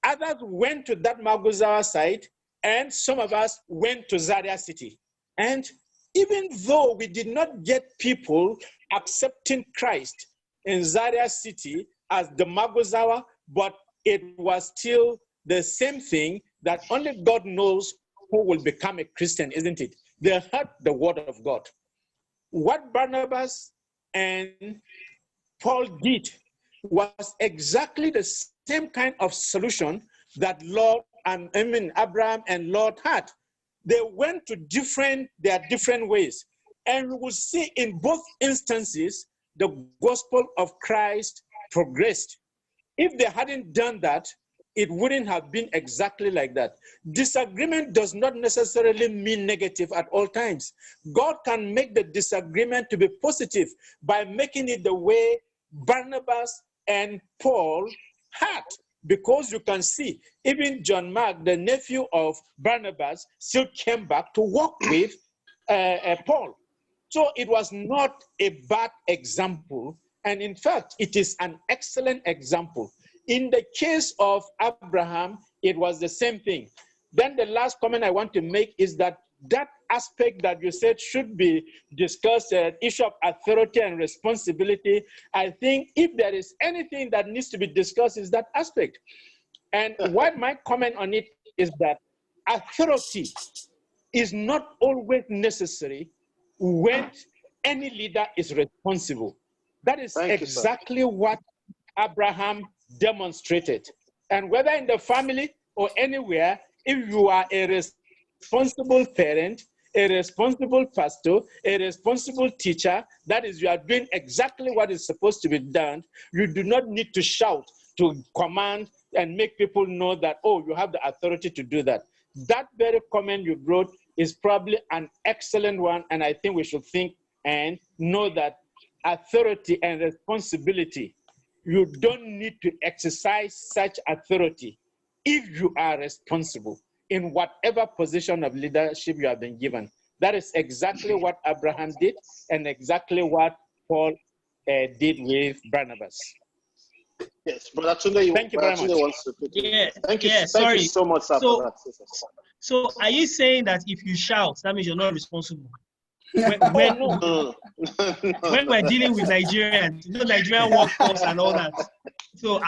Others went to that Maguzawa side, and some of us went to Zaria City. And even though we did not get people accepting Christ in Zaria City as the Maguzawa, but it was still the same thing that only God knows who will become a Christian, isn't it? They heard the word of God. What Barnabas and Paul did was exactly the same kind of solution that Abraham and Lot had. They went to their different ways. And we will see in both instances, the gospel of Christ progressed. If they hadn't done that, it wouldn't have been exactly like that. Disagreement does not necessarily mean negative at all times. God can make the disagreement to be positive by making it the way Barnabas and Paul had. Because you can see, even John Mark, the nephew of Barnabas, still came back to work with Paul. So it was not a bad example. And in fact, it is an excellent example. In the case of Abraham, it was the same thing. Then the last comment I want to make is that aspect that you said should be discussed, issue of authority and responsibility, I think if there is anything that needs to be discussed is that aspect. And what my comment on it is that authority is not always necessary when any leader is responsible. That is exactly what Abraham demonstrated. And whether in the family or anywhere, if you are a responsible parent, a responsible pastor, a responsible teacher, that is, you are doing exactly what is supposed to be done, you do not need to shout, to command, and make people know that, oh, you have the authority to do that. That very comment you wrote is probably an excellent one, and I think we should think and know that authority and responsibility, you don't need to exercise such authority if you are responsible in whatever position of leadership you have been given. That is exactly what Abraham did and exactly what Paul did with Barnabas. Yes, Brother Tunde, thank you very much. Thank you so much, sir, for that. So are you saying that if you shout, that means you're not responsible? When we're dealing with Nigerians, you know, Nigerian workforce and all that. So,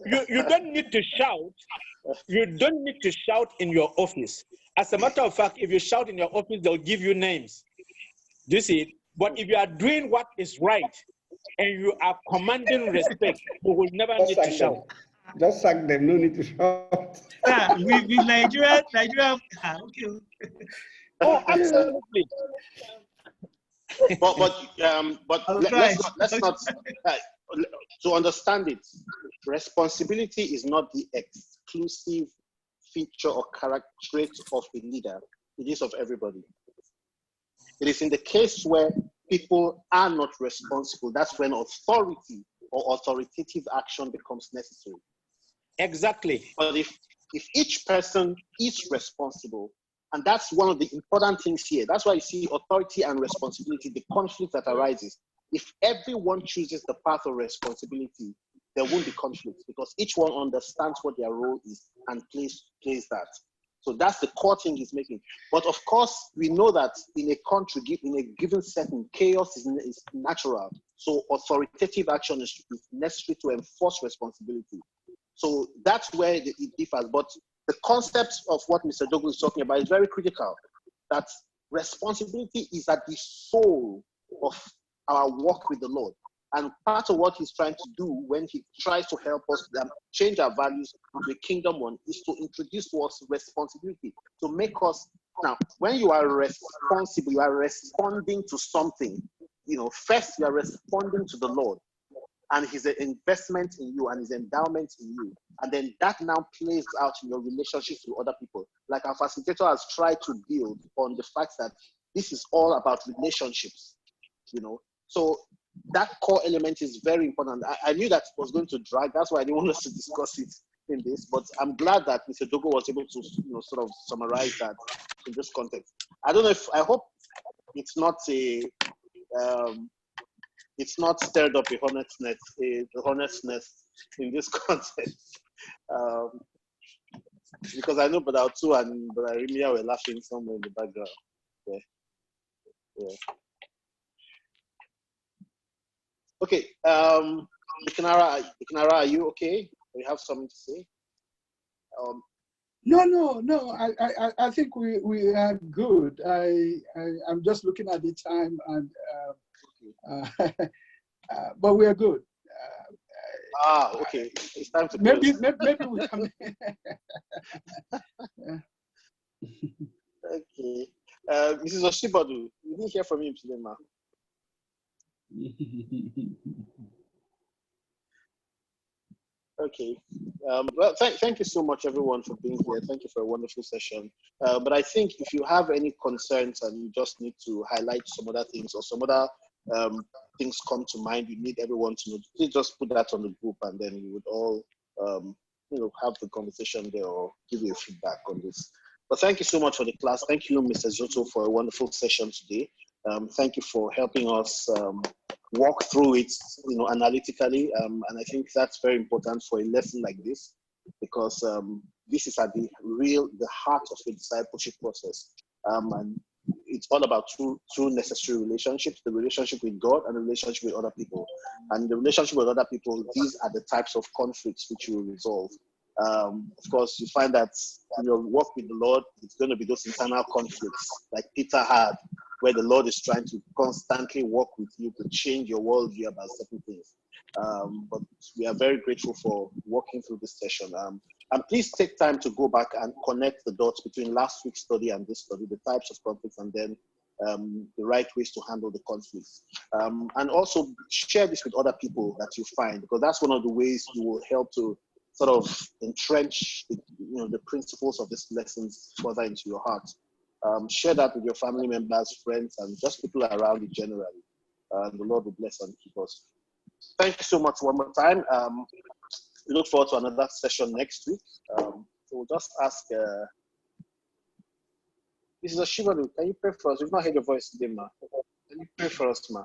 you don't need to shout. You don't need to shout in your office. As a matter of fact, if you shout in your office, they'll give you names. Do you see it? But if you are doing what is right and you are commanding respect, you will never need to shout. Just sack them, no need to shout. With Nigeria, okay. Oh, absolutely. But let's not to understand it. Responsibility is not the exclusive feature or character trait of a leader. It is of everybody. It is in the case where people are not responsible, that's when authority or authoritative action becomes necessary. Exactly. But if each person is responsible, and that's one of the important things here. That's why you see authority and responsibility, the conflict that arises. If everyone chooses the path of responsibility, there won't be conflict because each one understands what their role is and plays that. So that's the core thing he's making. But of course, we know that in a country, in a given setting, chaos is natural. So authoritative action is necessary to enforce responsibility. So that's where it differs. But the concept of what Mr. Douglas is talking about is very critical, that responsibility is at the soul of our work with the Lord. And part of what he's trying to do when he tries to help us change our values to the kingdom one is to introduce to us responsibility, to make us, now, when you are responsible, you are responding to something. You know, first you are responding to the Lord and his investment in you and his endowment in you. And then that now plays out in your relationships with other people. Like our facilitator has tried to build on the fact that this is all about relationships, you know. So that core element is very important. I knew that it was going to drag. That's why I didn't want us to discuss it in this. But I'm glad that Mr. Dogo was able to, you know, sort of summarize that in this context. I don't know if, I hope it's not it's not stirred up a hornet's nest in this context. Because I know Brother Otu and Brother Rimia were laughing somewhere in the background. Yeah. Okay. Ikenara, are you okay? Do you have something to say? No. I think we are good. I'm just looking at the time, and but we are good. Okay. It's time to maybe close. maybe we can. Okay. Mrs. Oshibadu, we didn't hear from you today, ma. Okay. Well, thank you so much, everyone, for being here. Thank you for a wonderful session. But I think if you have any concerns and you just need to highlight some other things or some other things come to mind, you need everyone to know, please just put that on the group, and then we would all have the conversation there or give you feedback on this. But thank you so much for the class. Thank you, Mr. Zoto, for a wonderful session today. Thank you for helping us walk through it, analytically. And I think that's very important for a lesson like this, because this is at the heart of a discipleship process. And it's all about two necessary relationships: the relationship with God and the relationship with other people. And the relationship with other people, these are the types of conflicts which you will resolve. Of course, you find that in your work with the Lord, it's going to be those internal conflicts like Peter had, where the Lord is trying to constantly work with you to change your worldview about certain things. But we are very grateful for walking through this session. And please take time to go back and connect the dots between last week's study and this study, the types of conflicts, and then the right ways to handle the conflicts. And also share this with other people that you find, because that's one of the ways you will help to sort of entrench the principles of these lessons further into your heart. Share that with your family members, friends, and just people around you generally. The Lord will bless and keep us. Thank you so much one more time. We look forward to another session next week. So we'll just ask, this is Ashibadu, can you pray for us? We've not heard your voice today, ma. Can you pray for us, ma?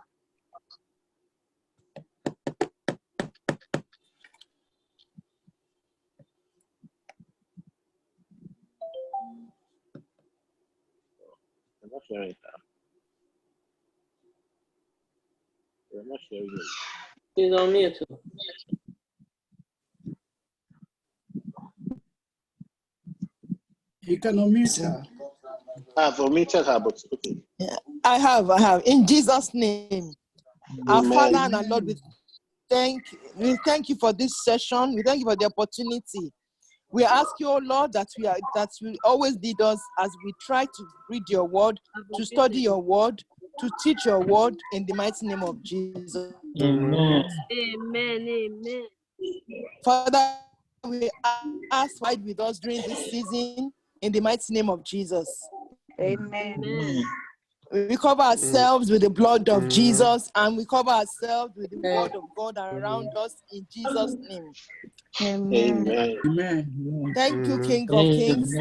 I'm not hearing it now. I'm not hearing it. He's on mute. You can unmute her. I've unmuted her, but okay. Yeah, I have. In Jesus' name, our Father and our Lord, we thank you for this session. We thank you for the opportunity. We ask you, oh Lord, that you always lead us as we try to read your word, to study your word, to teach your word in the mighty name of Jesus. Amen. Amen. Father, we ask to abide with us during this season in the mighty name of Jesus. Amen. We cover ourselves with the blood of Jesus, and we cover ourselves with the word of God around us in Jesus' name. Amen. Amen. Thank you, King of Kings.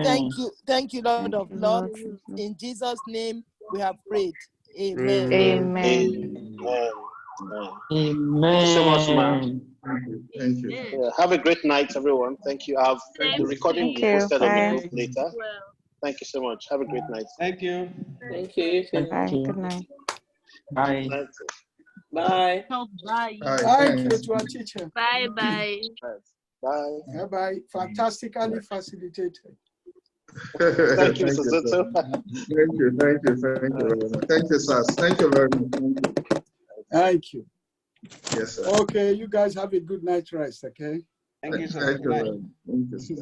Thank you, Lord of Lords. In Jesus' name we have prayed. Amen. Amen. Thank you so much, ma'am. Thank you. Yeah, have a great night, everyone. Thank you. The recording will be posted on the group later. Thank you so much. Have a great night. Thank you. Thank you. Bye. Good night. Bye. Bye. Bye. Thank you to our teacher. Bye. Bye. Bye. Fantastically facilitated. Thank you, Mr. Soto. Thank you very much. Thank you, sir. Thank you very much. Thank you. Yes, sir. Okay, you guys have a good night rest, okay? Thank you, sir. Thank you, sir.